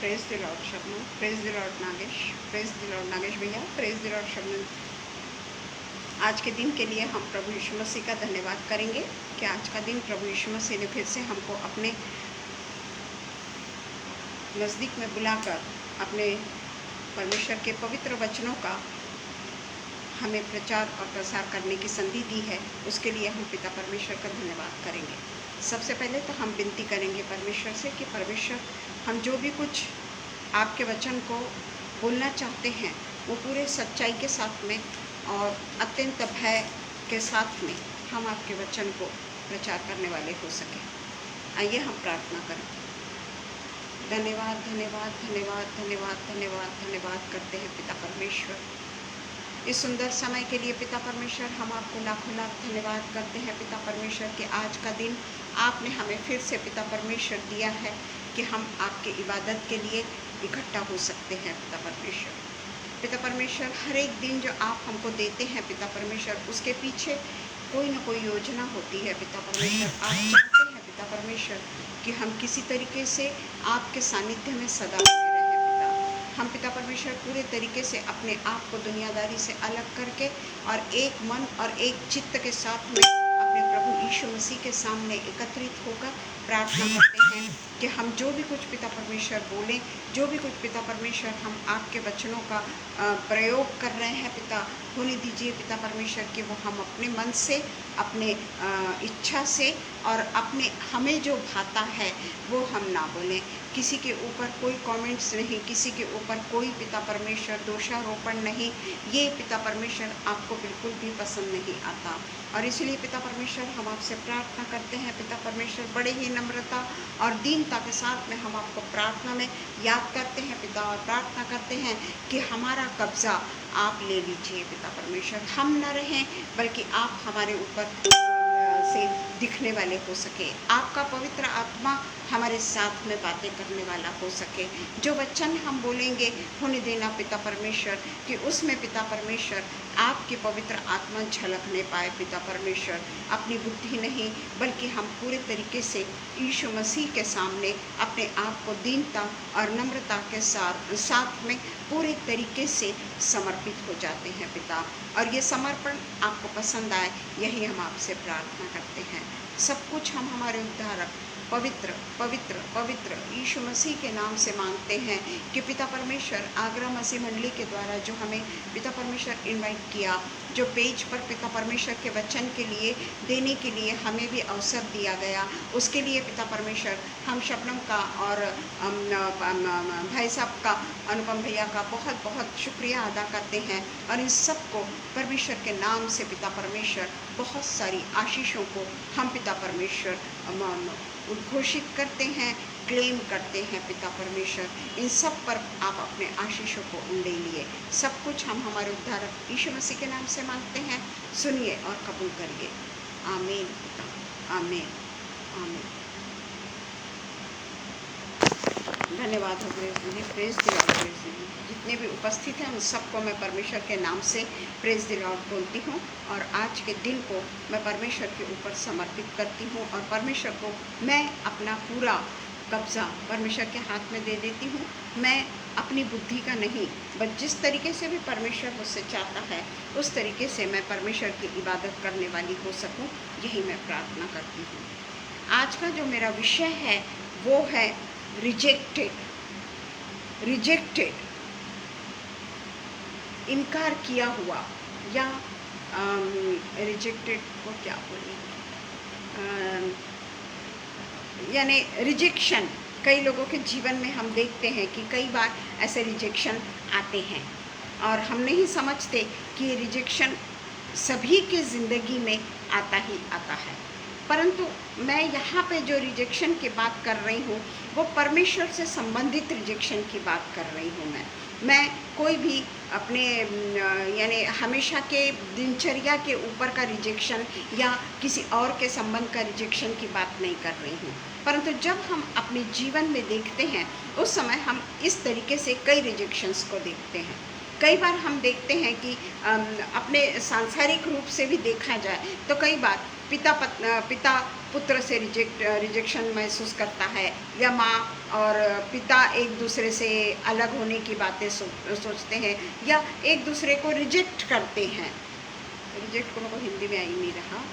Praise the Lord Shabnam, praise the Lord Nagesh, praise the Lord Nagesh भैया, praise the Lord Shabnam. आज के दिन के लिए हम प्रभु यीशु मसीह का धन्यवाद करेंगे कि आज का दिन प्रभु यीशु मसीह ने फिर से हमको अपने नज़दीक में बुलाकर अपने परमेश्वर के पवित्र वचनों का हमें प्रचार और प्रसार करने की संधि दी है। उसके लिए हम पिता परमेश्वर का धन्यवाद करेंगे। सबसे पहले तो हम विनती करेंगे परमेश्वर से कि परमेश्वर, हम जो भी कुछ आपके वचन को बोलना चाहते हैं वो पूरे सच्चाई के साथ में और अत्यंत भय के साथ में हम आपके वचन को प्रचार करने वाले हो सकें। आइए हम प्रार्थना करें। धन्यवाद धन्यवाद धन्यवाद धन्यवाद धन्यवाद धन्यवाद करते हैं पिता परमेश्वर, इस सुंदर समय के लिए पिता परमेश्वर। हम आपको लाखों लाख धन्यवाद करते हैं पिता परमेश्वर कि आज का दिन आपने हमें फिर से पिता परमेश्वर दिया है कि हम आपके इबादत के लिए इकट्ठा हो सकते हैं पिता परमेश्वर। पिता परमेश्वर, हर एक दिन जो आप हमको देते हैं पिता परमेश्वर, उसके पीछे कोई ना कोई योजना होती है पिता परमेश्वर। आप चाहते हैं पिता परमेश्वर कि हम किसी तरीके से आपके सानिध्य में सदा बने रहें पिता। हम पिता परमेश्वर पूरे तरीके से अपने आप को दुनियादारी से अलग करके और एक मन और एक चित्त के साथ में अपने प्रभु यीशु मसीह के सामने एकत्रित होकर प्रार्थना करते हैं कि हम जो भी कुछ पिता परमेश्वर बोलें, जो भी कुछ पिता परमेश्वर हम आपके वचनों का प्रयोग कर रहे हैं पिता, होने दीजिए पिता परमेश्वर कि वो हम अपने मन से, अपने इच्छा से और अपने हमें जो भाता है वो हम ना बोलें। किसी के ऊपर कोई कमेंट्स नहीं, किसी के ऊपर कोई पिता परमेश्वर दोषारोपण नहीं। ये पिता परमेश्वर आपको बिल्कुल भी पसंद नहीं आता। और इसलिए पिता परमेश्वर हम आपसे प्रार्थना करते हैं पिता परमेश्वर, बड़े ही नम्रता और दीनता के साथ में हम आपको प्रार्थना में याद करते हैं पिता, और प्रार्थना करते हैं कि हमारा कब्ज़ा आप ले लीजिए पिता परमेश्वर। हम न रहें बल्कि आप हमारे ऊपर से दिखने वाले हो सके, आपका पवित्र आत्मा हमारे साथ में बातें करने वाला हो सके। जो वचन हम बोलेंगे होने देना पिता परमेश्वर कि उसमें पिता परमेश्वर आपकी पवित्र आत्मा झलकने पाए पिता परमेश्वर। अपनी बुद्धि नहीं बल्कि हम पूरे तरीके से यीशु मसीह के सामने अपने आप को दीनता और नम्रता के साथ में पूरे तरीके से समर्पित हो जाते हैं पिता। और ये समर्पण आपको पसंद आए, यही हम आपसे प्रार्थना करते हैं। सब कुछ हम हमारे उद्धारक पवित्र पवित्र पवित्र यीशु मसीह के नाम से मांगते हैं कि पिता परमेश्वर आगरा मसीह मंडली के द्वारा जो हमें पिता परमेश्वर इनवाइट किया, जो पेज पर पिता परमेश्वर के वचन के लिए देने के लिए हमें भी अवसर दिया गया, उसके लिए पिता परमेश्वर हम शबनम का और भाई साहब का, अनुपम भैया का बहुत बहुत शुक्रिया अदा करते हैं। और इन सब को परमेश्वर के नाम से पिता परमेश्वर बहुत सारी आशीषों को हम पिता परमेश्वर उद्घोषित करते हैं, क्लेम करते हैं पिता परमेश्वर। इन सब पर आप अपने आशीषों को ले लिए। सब कुछ हम हमारे उद्धारक यीशु मसीह के नाम से मांगते हैं, सुनिए और कबूल करिए। आमीन पिता, आमीन आमीन। धन्यवाद हो praise thee, praise the lord, praise thee. जितने भी उपस्थित हैं उन सबको मैं परमेश्वर के नाम से प्रेज द लॉर्ड बोलती हूँ और आज के दिन को मैं परमेश्वर के ऊपर समर्पित करती हूँ और परमेश्वर को मैं अपना पूरा कब्ज़ा परमेश्वर के हाथ में दे देती हूँ। मैं अपनी बुद्धि का नहीं बस जिस तरीके से भी परमेश्वर मुझसे चाहता है उस तरीके से मैं परमेश्वर की इबादत करने वाली हो सकूँ, यही मैं प्रार्थना करती हूँ। आज का जो मेरा विषय है वो है रिजेक्टेड, रिजेक्टेड, इनकार किया हुआ, या रिजेक्टेड को क्या बोलेंगे, यानी रिजेक्शन। कई लोगों के जीवन में हम देखते हैं कि कई बार ऐसे रिजेक्शन आते हैं और हम नहीं समझते कि रिजेक्शन सभी के ज़िंदगी में आता ही आता है। परंतु मैं यहाँ पे जो रिजेक्शन की बात कर रही हूँ वो परमेश्वर से संबंधित रिजेक्शन की बात कर रही हूँ। मैं कोई भी अपने यानी हमेशा के दिनचर्या के ऊपर का रिजेक्शन या किसी और के संबंध का रिजेक्शन की बात नहीं कर रही हूँ। परंतु जब हम अपने जीवन में देखते हैं उस समय हम इस तरीके से कई रिजेक्शंस को देखते हैं। कई बार हम देखते हैं कि अपने सांसारिक रूप से भी देखा जाए तो कई बार पिता पुत्र से रिजेक्शन महसूस करता है, या माँ और पिता एक दूसरे से अलग होने की बातें सोचते हैं, या एक दूसरे को रिजेक्ट करते हैं। रिजेक्ट को मेरे को हिंदी में आ ही नहीं रहा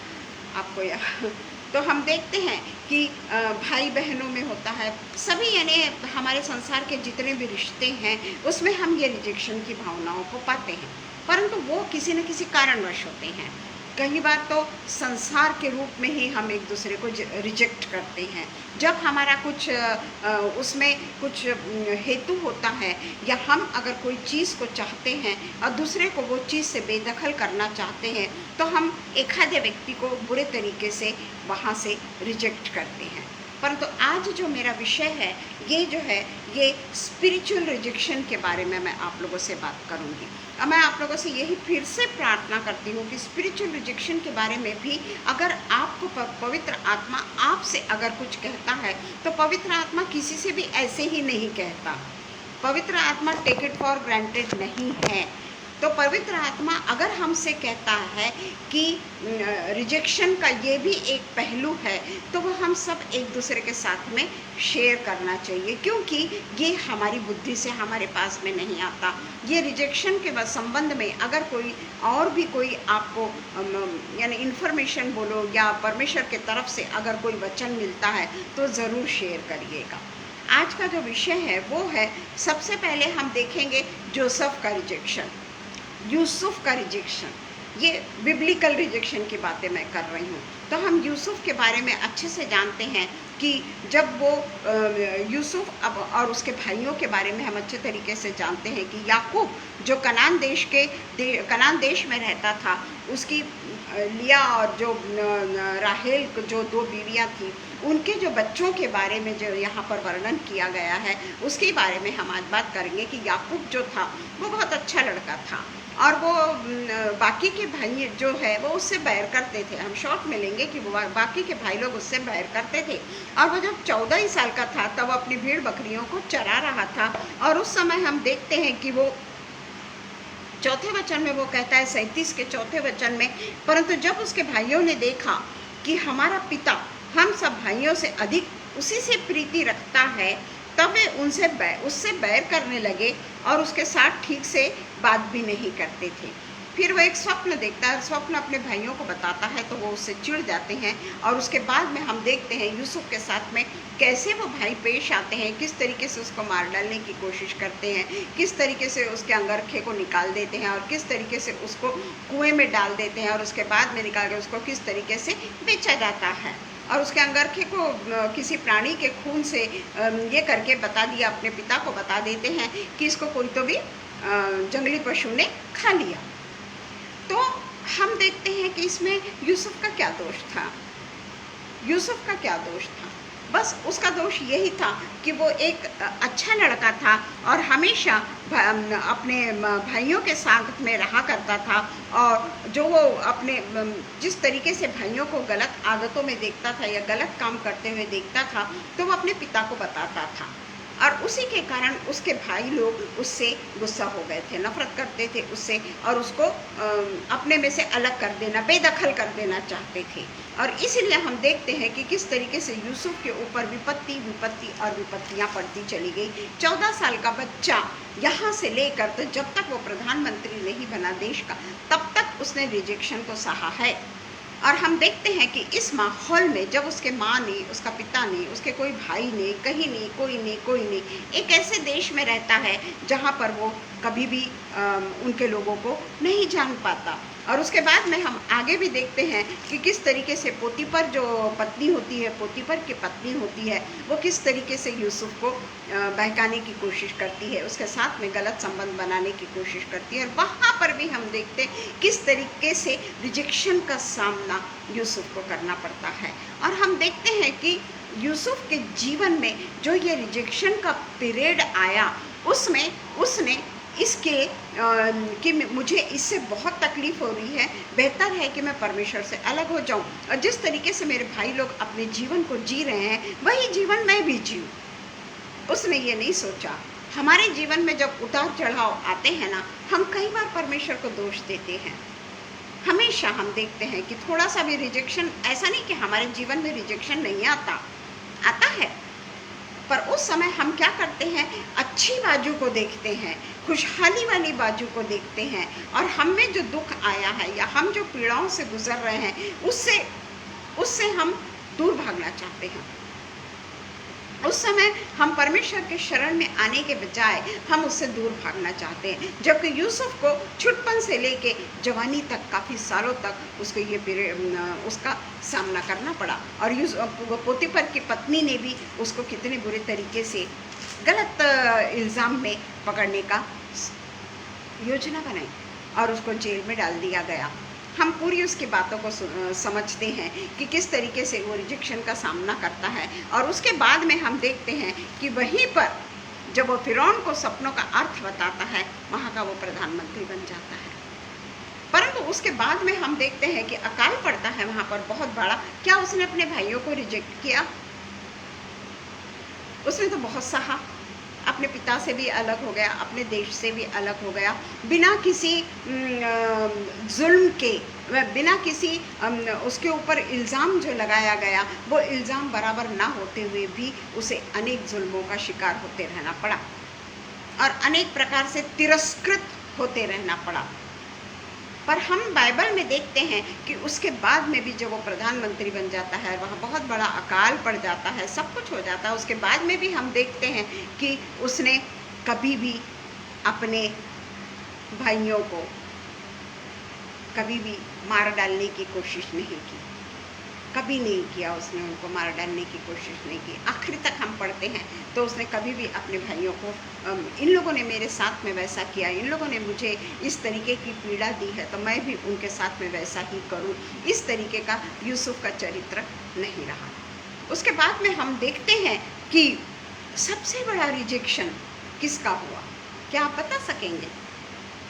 आपको तो हम देखते हैं कि भाई बहनों में होता है, सभी यानी हमारे संसार के जितने भी रिश्ते हैं उसमें हम ये रिजेक्शन की भावनाओं को पाते हैं, परंतु वो किसी न किसी कारणवश होते हैं। कई बार तो संसार के रूप में ही हम एक दूसरे को रिजेक्ट करते हैं। जब हमारा कुछ उसमें कुछ हेतु होता है, या हम अगर कोई चीज़ को चाहते हैं और दूसरे को वो चीज़ से बेदखल करना चाहते हैं, तो हम एक आधे व्यक्ति को बुरे तरीके से वहाँ से रिजेक्ट करते हैं। परंतु आज जो मेरा विषय है ये जो है ये स्पिरिचुअल रिजेक्शन के बारे में मैं आप लोगों से बात करूंगी। अब मैं आप लोगों से यही फिर से प्रार्थना करती हूँ कि स्पिरिचुअल रिजेक्शन के बारे में भी अगर आपको पवित्र आत्मा आपसे अगर कुछ कहता है, तो पवित्र आत्मा किसी से भी ऐसे ही नहीं कहता। पवित्र आत्मा टेक इट फॉर ग्रांटेड नहीं है। तो पवित्र आत्मा अगर हमसे कहता है कि रिजेक्शन का ये भी एक पहलू है, तो वो हम सब एक दूसरे के साथ में शेयर करना चाहिए, क्योंकि ये हमारी बुद्धि से हमारे पास में नहीं आता। ये रिजेक्शन के संबंध में अगर कोई और भी कोई आपको यानी इन्फॉर्मेशन बोलो या परमेश्वर के तरफ से अगर कोई वचन मिलता है तो ज़रूर शेयर करिएगा। आज का जो विषय है वो है, सबसे पहले हम देखेंगे जोसेफ का रिजेक्शन, यूसुफ का रिजेक्शन। ये बिब्लिकल रिजेक्शन की बातें मैं कर रही हूँ। तो हम यूसुफ के बारे में अच्छे से जानते हैं कि जब वो यूसुफ अब और उसके भाइयों के बारे में हम अच्छे तरीके से जानते हैं कि याकूब जो कनान देश में रहता था, उसकी लिया और जो राहेल जो दो बीवियाँ थी, उनके जो बच्चों के बारे में जो यहाँ पर वर्णन किया गया है उसके बारे में हम आज बात करेंगे कि याकूब जो था वो बहुत अच्छा लड़का था, और वो बाकी के भाई जो है वो उससे बैर करते थे। हम शॉर्ट में लेंगे कि वो बाकी के भाई लोग उससे बैर करते थे, और वो जब 14 ही साल का था तब अपनी भेड़ बकरियों को चरा रहा था। और उस समय हम देखते हैं कि वो चौथे वचन में वो कहता है, 37 के चौथे वचन में, परंतु जब उसके भाइयों ने देखा कि हमारा पिता हम सब भाइयों से अधिक उसी से प्रीति रखता है, तब वे उससे बैर करने लगे और उसके साथ ठीक से बात भी नहीं करते थे। फिर वो एक स्वप्न देखता है, स्वप्न अपने भाइयों को बताता है, तो वो उससे चिढ़ जाते हैं। और उसके बाद में हम देखते हैं यूसुफ के साथ में कैसे वो भाई पेश आते हैं, किस तरीके से उसको मार डालने की कोशिश करते हैं, किस तरीके से उसके अंगरखे को निकाल देते हैं, और किस तरीके से उसको कुएं में डाल देते हैं, और उसके बाद में निकाल के उसको किस तरीके से बेचा जाता है। और उसके अंगरखे को किसी प्राणी के खून से ये करके बता दिया, अपने पिता को बता देते हैं कि इसको कोई तो भी जंगली पशु ने खा लिया। तो हम देखते हैं कि इसमें यूसुफ का क्या दोष था। यूसुफ का क्या दोष था? बस उसका दोष यही था कि वो एक अच्छा लड़का था और हमेशा अपने भाइयों के साथ में रहा करता था, और जो वो अपने जिस तरीके से भाइयों को गलत आदतों में देखता था या गलत काम करते हुए देखता था, तो वो अपने पिता को बताता था, और उसी के कारण उसके भाई लोग उससे गुस्सा हो गए थे, नफरत करते थे उससे, और उसको अपने में से अलग कर देना, बेदखल कर देना चाहते थे। और इसीलिए हम देखते हैं कि किस तरीके से यूसुफ के ऊपर विपत्ति और विपत्तियां पड़ती चली गई। 14 साल का बच्चा यहाँ से लेकर तो जब तक वो प्रधानमंत्री नहीं बना देश का, तब तक उसने रिजेक्शन को सहा है। और हम देखते हैं कि इस माहौल में जब उसके माँ ने, उसका पिता ने, उसके कोई भाई ने, कहीं नहीं, कोई नहीं, एक ऐसे देश में रहता है जहाँ पर वो कभी भी उनके लोगों को नहीं जान पाता। और उसके बाद में हम आगे भी देखते हैं कि किस तरीके से पोतीपर जो पत्नी होती है, पोतीपर की पत्नी होती है, वो किस तरीके से यूसुफ को बहकाने की कोशिश करती है, उसके साथ में गलत संबंध बनाने की कोशिश करती है। और वहाँ पर भी हम देखते हैं किस तरीके से रिजेक्शन का सामना यूसुफ को करना पड़ता है। और हम देखते हैं कि यूसुफ के जीवन में जो ये रिजेक्शन का पीरियड आया, उसमें उसने इसके कि मुझे इससे बहुत तकलीफ़ हो रही है, बेहतर है कि मैं परमेश्वर से अलग हो जाऊं, और जिस तरीके से मेरे भाई लोग अपने जीवन को जी रहे हैं वही जीवन मैं भी जीऊँ। उसने ये नहीं सोचा। हमारे जीवन में जब उतार चढ़ाव आते हैं ना, हम कई बार परमेश्वर को दोष देते हैं। हमेशा हम देखते हैं कि थोड़ा सा भी रिजेक्शन, ऐसा नहीं कि हमारे जीवन में रिजेक्शन नहीं आता, आता है, पर उस समय हम क्या करते हैं, अच्छी बाजू को देखते हैं, खुशहाली वाली बाजू को देखते हैं, और हम में जो दुख आया है या हम जो पीड़ाओं से गुजर रहे हैं उससे हम दूर भागना चाहते हैं। उस समय हम परमेश्वर के शरण में आने के बजाय हम उससे दूर भागना चाहते हैं। जबकि यूसुफ को छुटपन से लेके जवानी तक, काफ़ी सालों तक उसको उसका सामना करना पड़ा, और पोतीफर की पत्नी ने भी उसको कितने बुरे तरीके से गलत इल्ज़ाम में पकड़ने का योजना बनाई और उसको जेल में डाल दिया गया। हम पूरी उसकी बातों को समझते हैं कि किस तरीके से वो रिजेक्शन का सामना करता है, और उसके बाद में हम देखते हैं कि वहीं पर जब वो फिरौन को सपनों का अर्थ बताता है, वहाँ का वो प्रधानमंत्री बन जाता है। परंतु उसके बाद में हम देखते हैं कि अकाल पड़ता है वहाँ पर बहुत बड़ा। क्या उसने अपने भाइयों को रिजेक्ट किया? उसने तो बहुत सहा, अपने पिता से भी अलग हो गया, अपने देश से भी अलग हो गया, बिना किसी जुल्म के, बिना किसी उसके ऊपर इल्ज़ाम जो लगाया गया वो इल्ज़ाम बराबर ना होते हुए भी उसे अनेक जुल्मों का शिकार होते रहना पड़ा और अनेक प्रकार से तिरस्कृत होते रहना पड़ा। पर हम बाइबल में देखते हैं कि उसके बाद में भी जब वो प्रधानमंत्री बन जाता है, वहाँ बहुत बड़ा अकाल पड़ जाता है, सब कुछ हो जाता है। उसके बाद में भी हम देखते हैं कि उसने कभी भी अपने भाइयों को कभी भी मार डालने की कोशिश नहीं की, कभी नहीं किया उसने, उनको मार डालने की कोशिश नहीं की। आखिर तक हम पढ़ते हैं तो उसने कभी भी अपने भाइयों को, इन लोगों ने मेरे साथ में वैसा किया, इन लोगों ने मुझे इस तरीके की पीड़ा दी है तो मैं भी उनके साथ में वैसा ही करूं, इस तरीके का यूसुफ का चरित्र नहीं रहा। उसके बाद में हम देखते हैं कि सबसे बड़ा रिजेक्शन किसका हुआ? क्या आप बता सकेंगे?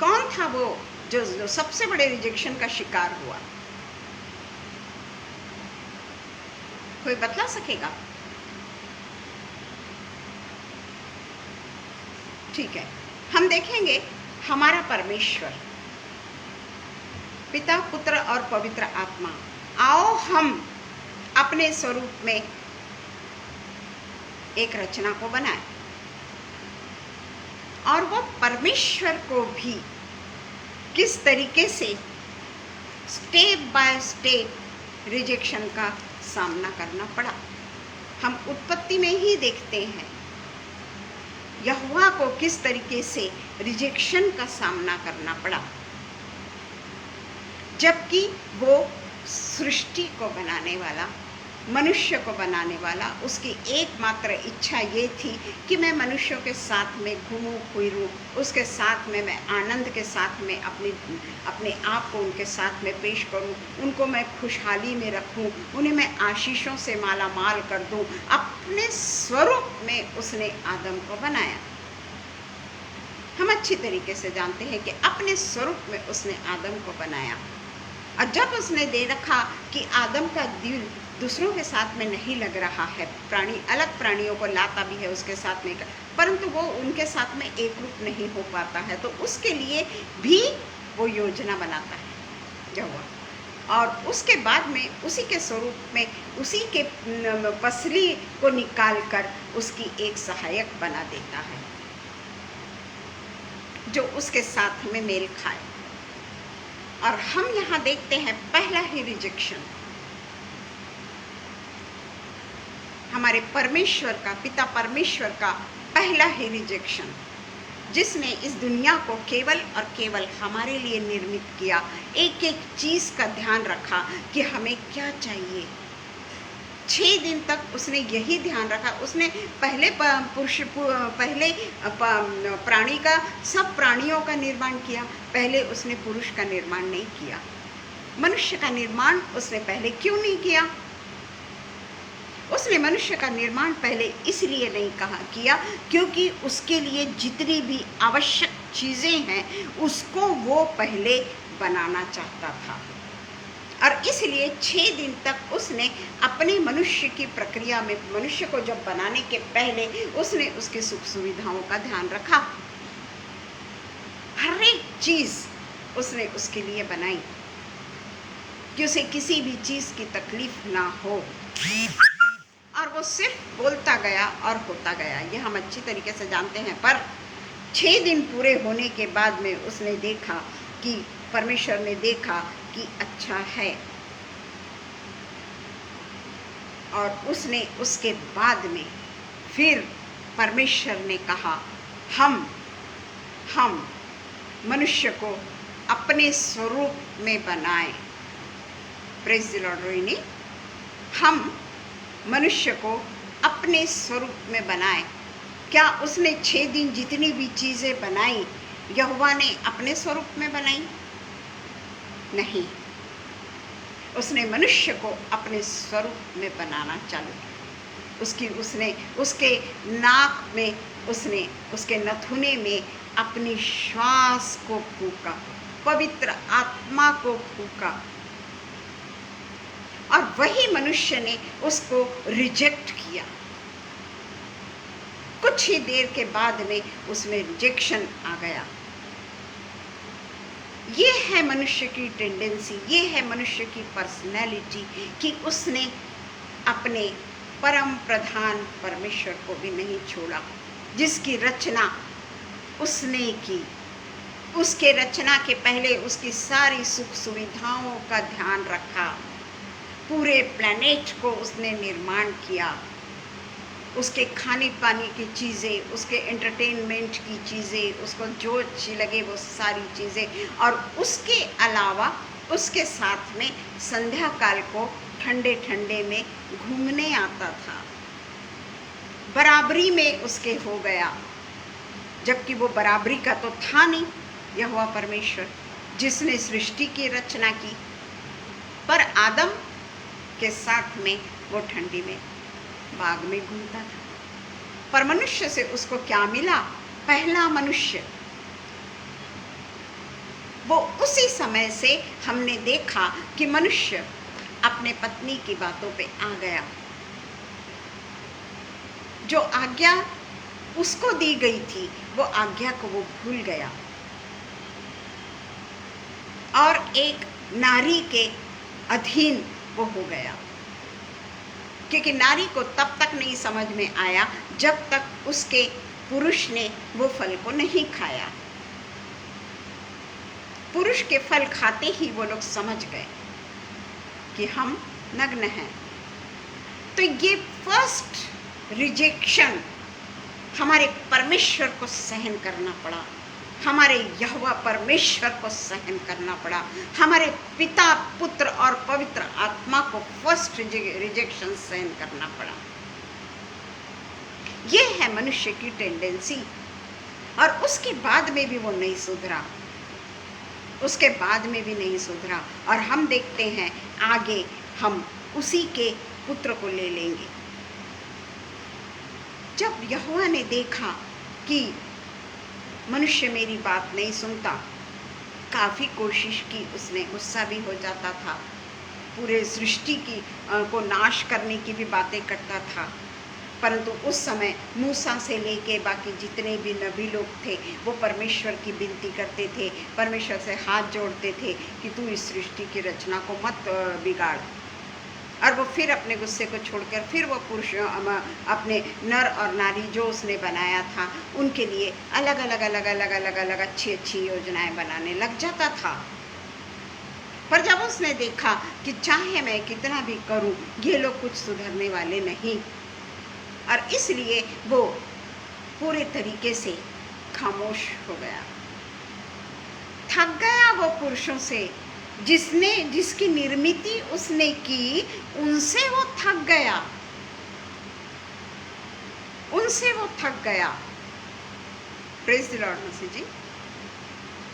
कौन था वो जो सबसे बड़े रिजेक्शन का शिकार हुआ? कोई बतला सकेगा? ठीक है, हम देखेंगे हमारा परमेश्वर पिता, पुत्र और पवित्र आत्मा, आओ हम अपने स्वरूप में एक रचना को बनाएं और वो परमेश्वर को भी किस तरीके से स्टेप बाय स्टेप रिजेक्शन का सामना करना पड़ा। हम उत्पत्ति में ही देखते हैं यहोवा को किस तरीके से रिजेक्शन का सामना करना पड़ा, जबकि वो सृष्टि को बनाने वाला, मनुष्य को बनाने वाला, उसकी एकमात्र इच्छा ये थी कि मैं मनुष्यों के साथ में घूमूं फिरूं, उसके साथ में मैं आनंद के साथ में अपने आप को उनके साथ में पेश करूं, उनको मैं खुशहाली में रखूं, उन्हें मैं आशीषों से माला माल कर दूं। अपने स्वरूप में उसने आदम को बनाया। हम अच्छी तरीके से जानते हैं कि अपने स्वरूप में उसने आदम को बनाया, और जब उसने दे रखा कि आदम का दिल दूसरों के साथ में नहीं लग रहा है, प्राणी अलग प्राणियों को लाता भी है उसके साथ में, परंतु वो उनके साथ में एक रूप नहीं हो पाता है, तो उसके लिए भी वो योजना बनाता है यहोवा, और उसके बाद में उसी के स्वरूप में उसी के पसली को निकाल कर उसकी एक सहायक बना देता है जो उसके साथ में मेल खाए। और हम यहाँ देखते हैं पहला ही रिजेक्शन हमारे परमेश्वर का, पिता परमेश्वर का पहला ही रिजेक्शन, जिसने इस दुनिया को केवल और केवल हमारे लिए निर्मित किया, एक एक चीज़ का ध्यान रखा कि हमें क्या चाहिए। 6 दिन तक उसने यही ध्यान रखा। उसने पहले प्राणी का, सब प्राणियों का निर्माण किया, पहले उसने पुरुष का निर्माण नहीं किया। मनुष्य का निर्माण उसने पहले क्यों नहीं किया? उसने मनुष्य का निर्माण पहले इसलिए नहीं किया क्योंकि उसके लिए जितनी भी आवश्यक चीज़ें हैं उसको वो पहले बनाना चाहता था, और इसलिए 6 दिन तक उसने अपने मनुष्य की प्रक्रिया में, मनुष्य को जब बनाने के पहले उसने उसकी सुख सुविधाओं का ध्यान रखा। हर एक चीज़ उसने उसके लिए बनाई, कि उसे किसी भी चीज़ की तकलीफ ना हो, और वो सिर्फ बोलता गया और होता गया। ये हम अच्छी तरीके से जानते हैं। पर 6 दिन पूरे होने के बाद में उसने देखा कि परमेश्वर ने देखा कि अच्छा है, और उसने उसके बाद में फिर परमेश्वर ने कहा हम मनुष्य को अपने स्वरूप में बनाएं। Praise the Lord Rohini. हम मनुष्य को अपने स्वरूप में बनाएं। क्या उसने 6 दिन जितनी भी चीज़ें बनाई यहोवा ने अपने स्वरूप में बनाई? नहीं, उसने मनुष्य को अपने स्वरूप में बनाना चालू किया। उसने उसके नाक में, उसने उसके नथुने में अपनी श्वास को फूंका, पवित्र आत्मा को फूंका, और वही मनुष्य ने उसको रिजेक्ट किया। कुछ ही देर के बाद में उसमें रिजेक्शन आ गया। ये है मनुष्य की टेंडेंसी, ये है मनुष्य की पर्सनैलिटी कि उसने अपने परम प्रधान परमेश्वर को भी नहीं छोड़ा, जिसकी रचना उसने की। उसके रचना के पहले उसकी सारी सुख सुविधाओं का ध्यान रखा, पूरे प्लैनेट को उसने निर्माण किया, उसके खाने पानी की चीज़ें, उसके एंटरटेनमेंट की चीज़ें, उसको जो अच्छी लगे वो सारी चीज़ें, और उसके अलावा उसके साथ में संध्या काल को ठंडे ठंडे में घूमने आता था। बराबरी में उसके हो गया, जबकि वो बराबरी का तो था नहीं यहोवा परमेश्वर जिसने सृष्टि की रचना की। पर आदम के साथ में वो ठंडी में बाग में घूमता था। पर मनुष्य से उसको क्या मिला? पहला मनुष्य। वो उसी समय से हमने देखा कि मनुष्य अपने पत्नी की बातों पे आ गया। जो आज्ञा उसको दी गई थी वो आज्ञा को वो भूल गया, और एक नारी के अधीन वो हो गया। क्योंकि नारी को तब तक नहीं समझ में आया जब तक उसके पुरुष ने वो फल को नहीं खाया। पुरुष के फल खाते ही वो लोग समझ गए कि हम नग्न हैं। तो ये फर्स्ट रिजेक्शन हमारे परमेश्वर को सहन करना पड़ा, हमारे यहोवा परमेश्वर को सहन करना पड़ा, हमारे पिता, पुत्र और पवित्र आत्मा को फर्स्ट रिजेक्शन सहन करना पड़ा। ये है मनुष्य की टेंडेंसी। और उसके बाद में भी वो नहीं सुधरा, उसके बाद में भी नहीं सुधरा। और हम देखते हैं आगे हम उसी के पुत्र को ले लेंगे। जब यहोवा ने देखा कि मनुष्य मेरी बात नहीं सुनता, काफ़ी कोशिश की उसने, गुस्सा भी हो जाता था, पूरे सृष्टि की को नाश करने की भी बातें करता था। परंतु उस समय मूसा से लेके बाकी जितने भी नबी लोग थे वो परमेश्वर की विनती करते थे, परमेश्वर से हाथ जोड़ते थे कि तू इस सृष्टि की रचना को मत बिगाड़। और वो फिर अपने गुस्से को छोड़कर फिर वो पुरुष अपने नर और नारी जो उसने बनाया था उनके लिए अलग अलग अच्छी अच्छी योजनाएं बनाने लग जाता था। पर जब उसने देखा कि चाहे मैं कितना भी करूं ये लोग कुछ सुधरने वाले नहीं, और इसलिए वो पूरे तरीके से खामोश हो गया, थक गया वो पुरुषों से जिसकी निर्मित उसने की, उनसे वो थक गया, उनसे वो थक गया। प्रेज़ द लॉर्ड मसीह जी।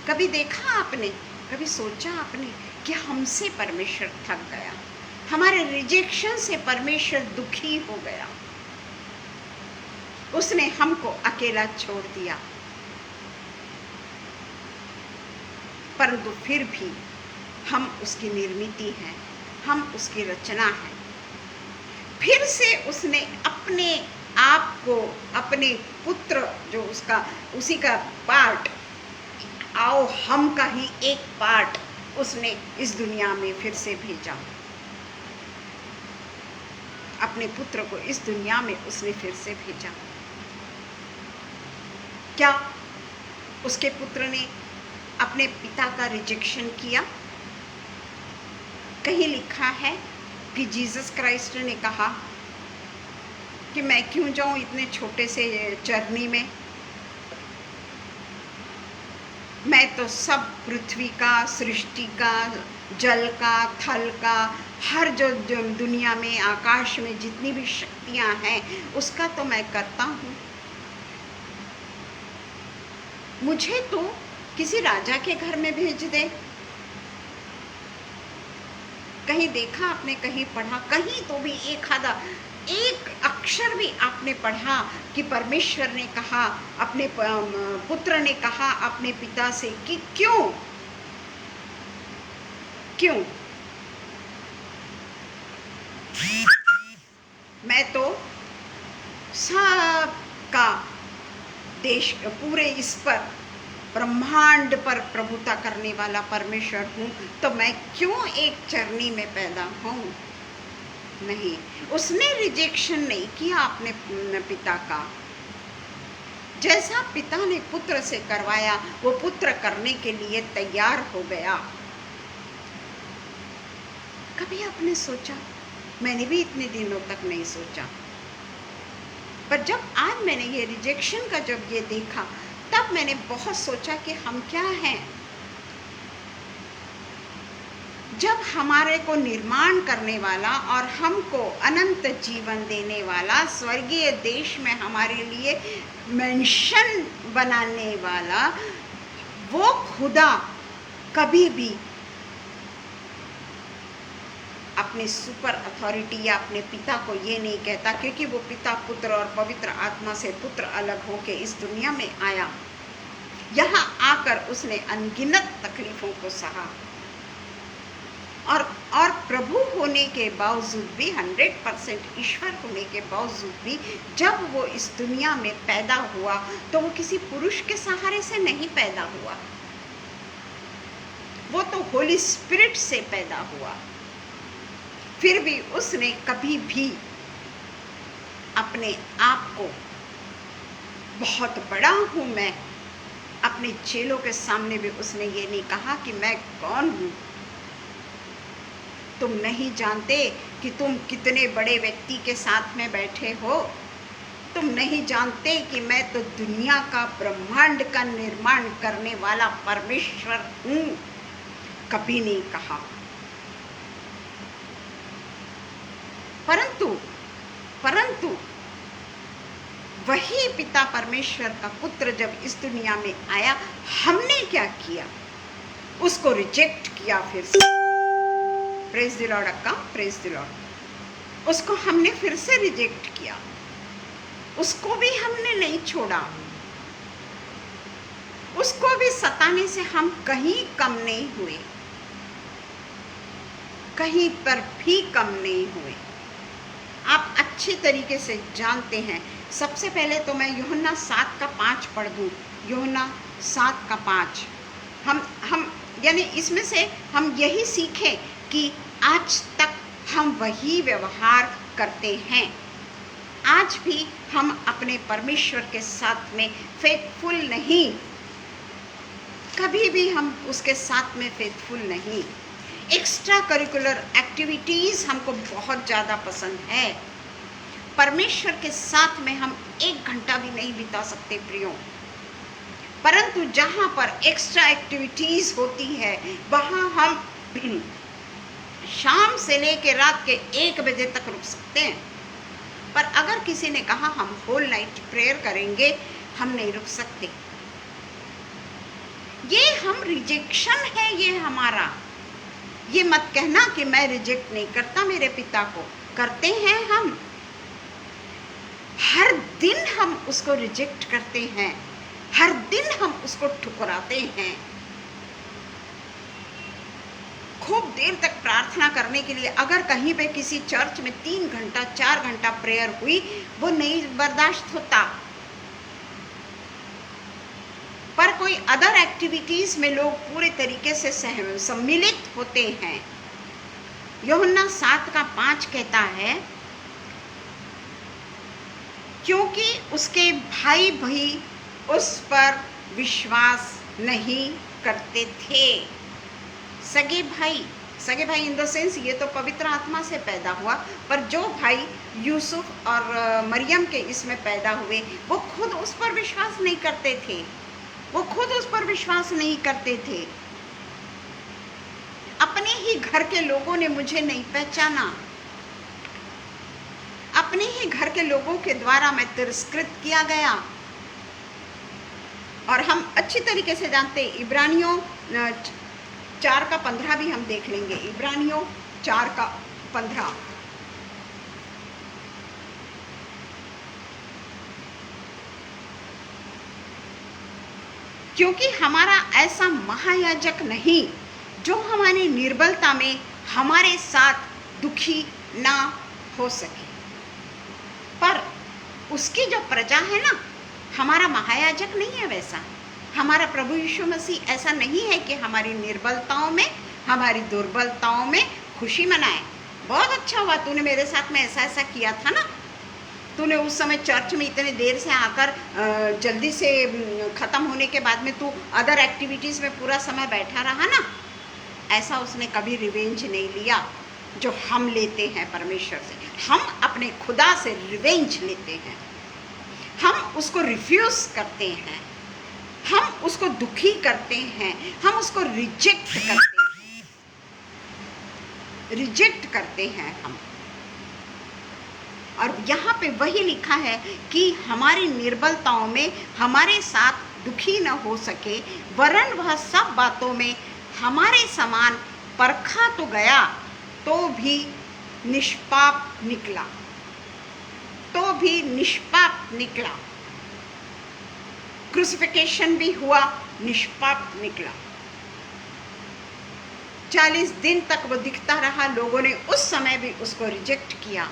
कभी देखा आपने, कभी सोचा आपने कि हमसे परमेश्वर थक गया, हमारे रिजेक्शन से परमेश्वर दुखी हो गया, उसने हमको अकेला छोड़ दिया। परंतु फिर भी हम उसकी निर्मित हैं, हम उसकी रचना हैं। फिर से उसने अपने आप को, अपने पुत्र जो उसका उसी का पार्ट, आओ हम का ही एक पार्ट उसने इस दुनिया में फिर से भेजा। अपने पुत्र को इस दुनिया में उसने फिर से भेजा। क्या उसके पुत्र ने अपने पिता का रिजेक्शन किया? कहीं लिखा है कि जीसस क्राइस्ट ने कहा कि मैं क्यों जाऊं इतने छोटे से जर्नी में, मैं तो सब पृथ्वी का, सृष्टि का, जल का, थल का, हर जो दुनिया में, आकाश में जितनी भी शक्तियां हैं उसका तो मैं करता हूँ। मुझे तो किसी राजा के घर में भेज दे। कहीं देखा आपने, कहीं पढ़ा, कहीं तो भी एक अक्षर भी आपने पढ़ा कि परमेश्वर ने कहा, अपने पुत्र ने कहा अपने पिता से कि क्यों मैं तो सबका देश, पूरे इस पर ब्रह्मांड पर प्रभुता करने वाला परमेश्वर हूँ, तो मैं क्यों एक चरनी में पैदा हूँ? नहीं, उसने रिजेक्शन नहीं किया अपने पिता का। जैसा पिता ने पुत्र से करवाया वो पुत्र करने के लिए तैयार हो गया। कभी आपने सोचा? मैंने भी इतने दिनों तक नहीं सोचा, पर जब आज मैंने ये रिजेक्शन का जब ये देखा, तब मैंने बहुत सोचा कि हम क्या हैं। जब हमारे को निर्माण करने वाला और हमको अनंत जीवन देने वाला, स्वर्गीय देश में हमारे लिए मेंशन बनाने वाला वो खुदा कभी भी अपने सुपर अथॉरिटी या अपने पिता को ये नहीं कहता, क्योंकि वो पिता, पुत्र और पवित्र आत्मा से पुत्र अलग होके इस दुनिया में आया। यहाँ आकर उसने अनगिनत तकलीफों को सहा और प्रभु होने के बावजूद भी, 100% ईश्वर होने के बावजूद भी, जब वो इस दुनिया में पैदा हुआ तो वो किसी पुरुष के सहारे से नहीं पैदा हुआ, वो तो होली स्पिरिट से पैदा हुआ। फिर भी उसने कभी भी अपने आप को बहुत बड़ा हूँ मैं, अपने चेलों के सामने भी उसने ये नहीं कहा कि मैं कौन हूँ। तुम नहीं जानते कि तुम कितने बड़े व्यक्ति के साथ में बैठे हो। तुम नहीं जानते कि मैं तो दुनिया का, ब्रह्मांड का निर्माण करने वाला परमेश्वर हूँ। कभी नहीं कहा। परंतु वही पिता परमेश्वर का पुत्र जब इस दुनिया में आया, हमने क्या किया? उसको रिजेक्ट किया फिर से। प्रेज द लॉर्ड अक्का, प्रेज द लॉर्ड। उसको हमने फिर से रिजेक्ट किया, उसको भी हमने नहीं छोड़ा। उसको भी सताने से हम कहीं कम नहीं हुए, कहीं पर भी कम नहीं हुए। आप अच्छी तरीके से जानते हैं। सबसे पहले तो मैं यूहन्ना 7:5 पढ़ दूँ। यूहन्ना 7:5। हम यानी इसमें से हम यही सीखें कि आज तक हम वही व्यवहार करते हैं। आज भी हम अपने परमेश्वर के साथ में फेथफुल नहीं, कभी भी हम उसके साथ में फेथफुल नहीं। एक्स्ट्रा करिकुलर एक्टिविटीज़ हमको बहुत ज़्यादा पसंद है। परमेश्वर के साथ में हम 1 घंटा भी नहीं बिता सकते प्रियो, परंतु जहाँ पर एक्स्ट्रा एक्टिविटीज़ होती है वहाँ हम शाम से लेकर रात के 1 बजे तक रुक सकते हैं। पर अगर किसी ने कहा हम होल नाइट प्रेयर करेंगे, हम नहीं रुक सकते। ये हम रिजेक्शन है, ये हमारा। ये मत कहना कि मैं रिजेक्ट नहीं करता मेरे पिता को, करते हैं हम। हर दिन हम उसको रिजेक्ट करते हैं, हर दिन हम उसको ठुकराते हैं। खूब देर तक प्रार्थना करने के लिए, अगर कहीं पे किसी चर्च में 3 घंटा 4 घंटा प्रेयर हुई, वो नहीं बर्दाश्त होता। पर कोई कोई अदर एक्टिविटीज़ में लोग पूरे तरीके से सम्मिलित होते हैं। यूहन्ना 7:5 कहता है, क्योंकि उसके भाई भी उस पर विश्वास नहीं करते थे। सगे भाई इन द सेंस ये तो पवित्र आत्मा से पैदा हुआ, पर जो भाई यूसुफ और मरियम के इसमें पैदा हुए वो खुद उस पर विश्वास नहीं करते थे। अपने ही घर के लोगों ने मुझे नहीं पहचाना, अपने ही घर के लोगों के द्वारा मैं तिरस्कृत किया गया। और हम अच्छी तरीके से जानते हैं, इब्रानियों 4:15 भी हम देख लेंगे। इब्रानियों 4:15, क्योंकि हमारा ऐसा महायाजक नहीं जो हमारी निर्बलता में हमारे साथ दुखी ना हो सके, पर उसकी जो प्रजा है ना, हमारा महायाजक नहीं है वैसा। हमारा प्रभु यीशु मसीह ऐसा नहीं है कि हमारी निर्बलताओं में, हमारी दुर्बलताओं में खुशी मनाए। बहुत अच्छा हुआ तूने मेरे साथ में ऐसा किया था ना, तूने उस समय चर्च में इतने देर से आकर जल्दी से ख़त्म होने के बाद में तू अदर एक्टिविटीज़ में पूरा समय बैठा रहा ना। ऐसा उसने कभी रिवेंज नहीं लिया जो हम लेते हैं परमेश्वर से। हम अपने खुदा से रिवेंज लेते हैं, हम उसको रिफ्यूज़ करते हैं, हम उसको दुखी करते हैं, हम उसको रिजेक्ट करते हैं हम। और यहाँ पे वही लिखा है कि हमारी निर्बलताओं में हमारे साथ दुखी न हो सके, वरन वह सब बातों में हमारे समान परखा तो गया तो भी निष्पाप निकला। क्रूसिफिकेशन भी हुआ, निष्पाप निकला। 40 दिन तक वो दिखता रहा, लोगों ने उस समय भी उसको रिजेक्ट किया,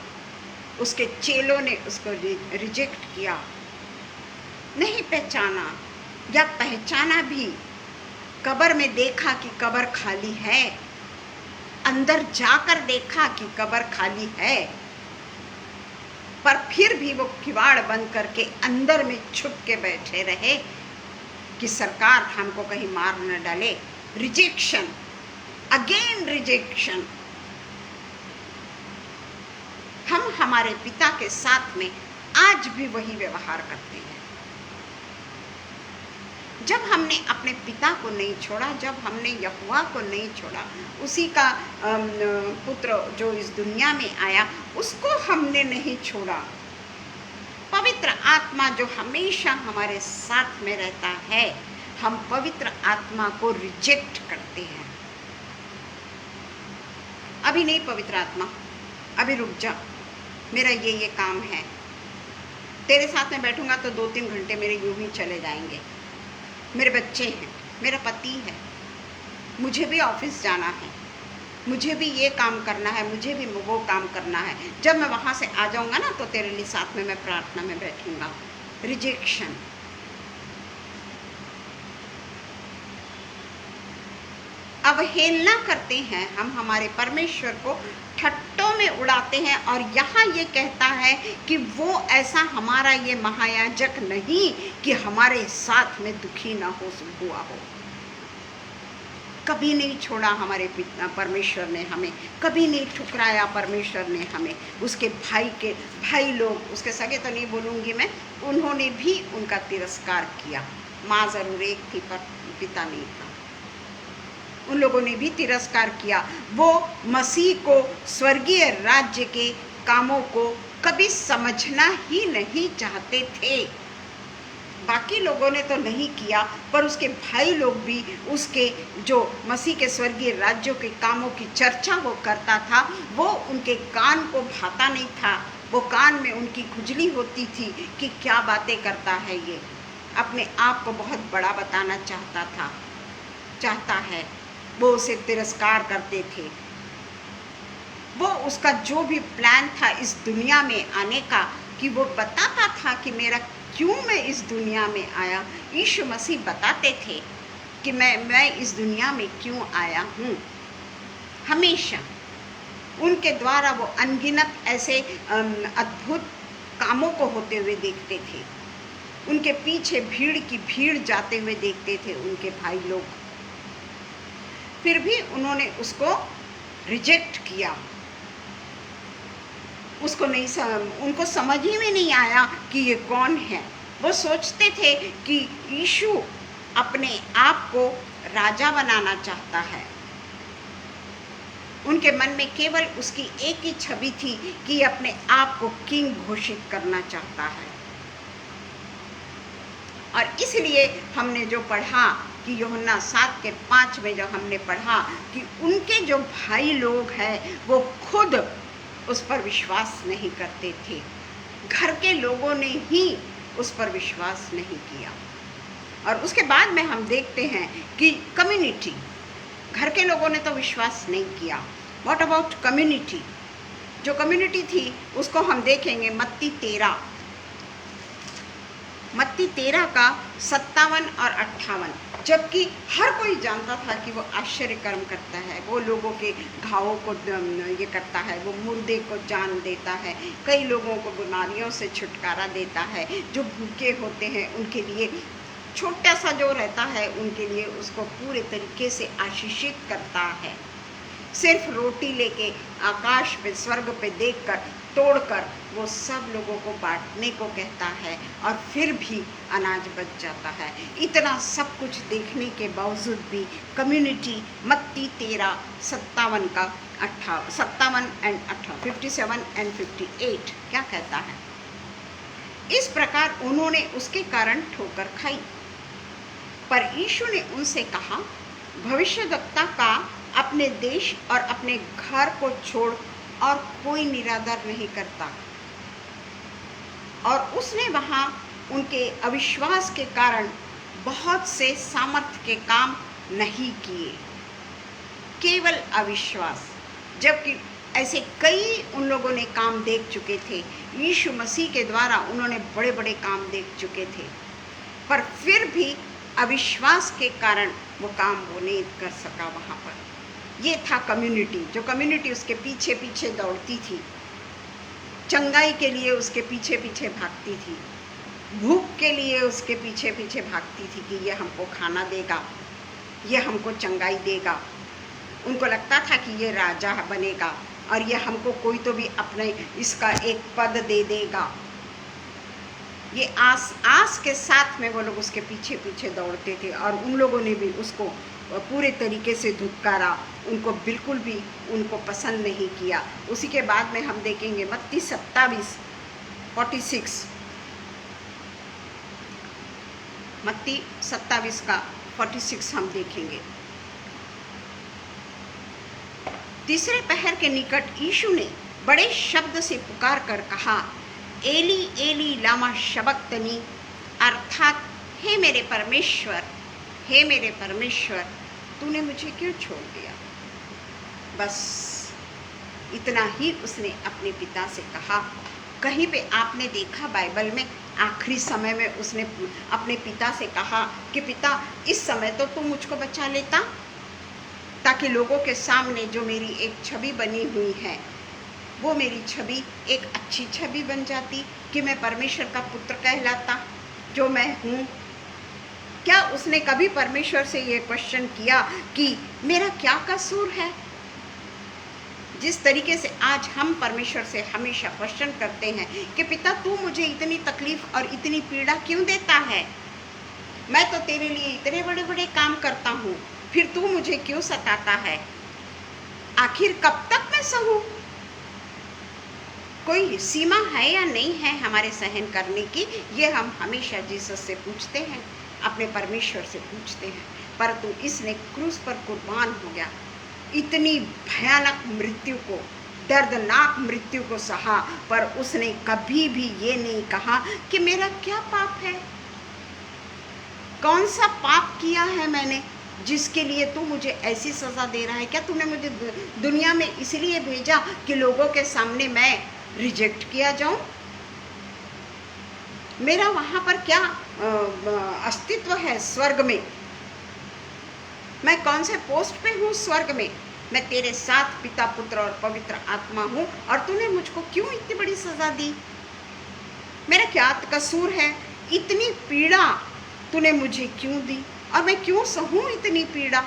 उसके चेलों ने उसको रिजेक्ट किया, नहीं पहचाना, या पहचाना भी, कब्र में देखा कि कब्र खाली है, अंदर जाकर देखा कि कब्र खाली है, पर फिर भी वो किवाड़ बंद करके अंदर में छुप के बैठे रहे कि सरकार हमको कहीं मार न डाले। Rejection, again rejection. हम हमारे पिता के साथ में आज भी वही व्यवहार करते हैं। जब हमने अपने पिता को नहीं छोड़ा, जब हमने यहोवा को नहीं छोड़ा, उसी का पुत्र जो इस दुनिया में आया उसको हमने नहीं छोड़ा, पवित्र आत्मा जो हमेशा हमारे साथ में रहता है, हम पवित्र आत्मा को रिजेक्ट करते हैं। अभी नहीं पवित्र आत्मा, अभी रुक जा, मेरा ये काम है, तेरे साथ में बैठूंगा तो 2-3 घंटे मेरे यूं ही चले जाएंगे, मेरे बच्चे हैं, मेरा पति है, मुझे भी ऑफिस जाना है, मुझे भी ये काम करना है, मुझे भी वो काम करना है। जब मैं वहाँ से आ जाऊँगा ना तो तेरे लिए साथ में मैं प्रार्थना में बैठूँगा। रिजेक्शन। अवहेलना करते हैं हम, हमारे परमेश्वर को ठट्टों में उड़ाते हैं। और यहाँ ये कहता है कि वो ऐसा हमारा ये महायाजक नहीं कि हमारे साथ में दुखी ना हुआ हो। कभी नहीं छोड़ा हमारे पिता परमेश्वर ने हमें, कभी नहीं ठुकराया परमेश्वर ने हमें। उसके भाई लोग, उसके सगे तो नहीं बोलूँगी मैं, उन्होंने भी उनका तिरस्कार किया। माँ ज़रूर एक थी पर पिता नहीं था, उन लोगों ने भी तिरस्कार किया। वो मसीह को, स्वर्गीय राज्य के कामों को कभी समझना ही नहीं चाहते थे। बाकी लोगों ने तो नहीं किया, पर उसके भाई लोग भी उसके जो मसीह के स्वर्गीय राज्यों के कामों की चर्चा वो करता था, वो उनके कान को भाता नहीं था। वो कान में उनकी खुजली होती थी कि क्या बातें करता है ये, अपने आप को बहुत बड़ा बताना चाहता है। वो उसे तिरस्कार करते थे। वो उसका जो भी प्लान था इस दुनिया में आने का, कि वो बताता था कि मेरा क्यों मैं इस दुनिया में आया। यीशु मसीह बताते थे कि मैं इस दुनिया में क्यों आया हूँ। हमेशा उनके द्वारा वो अनगिनत ऐसे अद्भुत कामों को होते हुए देखते थे। उनके पीछे भीड़ की भीड़ जाते हुए देखते थे उनके भाई लोग, फिर भी उन्होंने उसको रिजेक्ट किया। उनको समझ ही में नहीं आया कि ये कौन है। वो सोचते थे कि यीशु अपने आप को राजा बनाना चाहता है। उनके मन में केवल उसकी एक ही छवि थी कि अपने आप को किंग घोषित करना चाहता है। और इसलिए हमने जो पढ़ा कि यूहन्ना 7:5 में जो हमने पढ़ा कि उनके जो भाई लोग हैं वो खुद उस पर विश्वास नहीं करते थे। घर के लोगों ने ही उस पर विश्वास नहीं किया। और उसके बाद में हम देखते हैं कि कम्युनिटी, घर के लोगों ने तो विश्वास नहीं किया। What about community? जो कम्युनिटी थी उसको हम देखेंगे मत्ती 13 का 57 और 58। जबकि हर कोई जानता था कि वो आश्चर्य कर्म करता है, वो लोगों के घावों को ये करता है, वो मुर्दे को जान देता है, कई लोगों को बीमारियों से छुटकारा देता है, जो भूखे होते हैं उनके लिए छोटा सा जो रहता है उनके लिए उसको पूरे तरीके से आशीषित करता है। सिर्फ रोटी लेके आकाश पे स्वर्ग पे देखकर तोड़कर वो सब लोगों को बांटने को कहता है और फिर भी अनाज बच जाता है। इतना सब कुछ देखने के बावजूद भी कम्युनिटी मत्ती 13 57 का 57 एंड 57 एंड 58 क्या कहता है? इस प्रकार उन्होंने उसके कारण ठोकर खाई। पर यीशु ने उनसे कहा, भविष्यद्वक्ता का अपने देश और अपने घर को छोड़ और कोई निरादर नहीं करता। और उसने वहाँ उनके अविश्वास के कारण बहुत से सामर्थ्य के काम नहीं किए, केवल अविश्वास। जबकि ऐसे कई उन लोगों ने काम देख चुके थे, यीशु मसीह के द्वारा उन्होंने बड़े बड़े काम देख चुके थे, पर फिर भी अविश्वास के कारण वो काम वो नहीं कर सका वहाँ पर। ये था कम्युनिटी, जो कम्युनिटी उसके पीछे पीछे दौड़ती थी, चंगाई के लिए उसके पीछे पीछे भागती थी, भूख के लिए उसके पीछे पीछे भागती थी कि ये हमको खाना देगा, ये हमको चंगाई देगा। उनको लगता था कि ये राजा बनेगा और ये हमको कोई तो भी अपने इसका एक पद दे देगा। ये आस के साथ में वो लोग उसके पीछे पीछे दौड़ते थे और उन लोगों ने भी उसको पूरे तरीके से धुतकारा, उनको बिल्कुल भी उनको पसंद नहीं किया। उसी के बाद में हम देखेंगे मत्ती 27:46, मत्ती 27 का 46 हम देखेंगे। तीसरे पहर के निकट यीशु ने बड़े शब्द से पुकार कर कहा, एली एली लामा शबक्तनी, अर्थात हे मेरे परमेश्वर, हे मेरे परमेश्वर, तूने मुझे क्यों छोड़ दिया। बस इतना ही उसने अपने पिता से कहा। कहीं पे आपने देखा बाइबल में आखिरी समय में उसने अपने पिता से कहा कि पिता इस समय तो तू मुझको बचा लेता, ताकि लोगों के सामने जो मेरी एक छवि बनी हुई है वो मेरी छवि एक अच्छी छवि बन जाती, कि मैं परमेश्वर का पुत्र कहलाता जो मैं हूँ। क्या उसने कभी परमेश्वर से ये क्वेश्चन किया कि मेरा क्या कसूर है? जिस तरीके से आज हम परमेश्वर से हमेशा क्वेश्चन करते हैं कि पिता तू मुझे इतनी तकलीफ और इतनी पीड़ा क्यों देता है? मैं तो तेरे लिए इतने बड़े बड़े काम करता हूँ, फिर तू मुझे क्यों सताता है? आखिर कब तक मैं सहूँ? कोई सीमा है या नहीं है हमारे सहन करने की? ये हम हमेशा जीसस से पूछते हैं, अपने परमेश्वर से पूछते हैं। परंतु इसने क्रूस पर कुर्बान हो गया, इतनी भयानक मृत्यु को, दर्दनाक मृत्यु को सहा, पर उसने कभी भी ये नहीं कहा कि मेरा क्या पाप है, कौन सा पाप किया है मैंने जिसके लिए तू मुझे ऐसी सज़ा दे रहा है। क्या तूने मुझे दुनिया में इसलिए भेजा कि लोगों के सामने मैं रिजेक्ट किया जाऊं? मेरा वहाँ पर क्या अस्तित्व है स्वर्ग में, मैं कौन से पोस्ट पे हूँ स्वर्ग में। मैं तेरे साथ पिता, पुत्र और पवित्र आत्मा हूँ, और तूने मुझको क्यों इतनी बड़ी सज़ा दी? मेरा क्या कसूर है? इतनी पीड़ा तूने मुझे क्यों दी, और मैं क्यों सहूँ इतनी पीड़ा?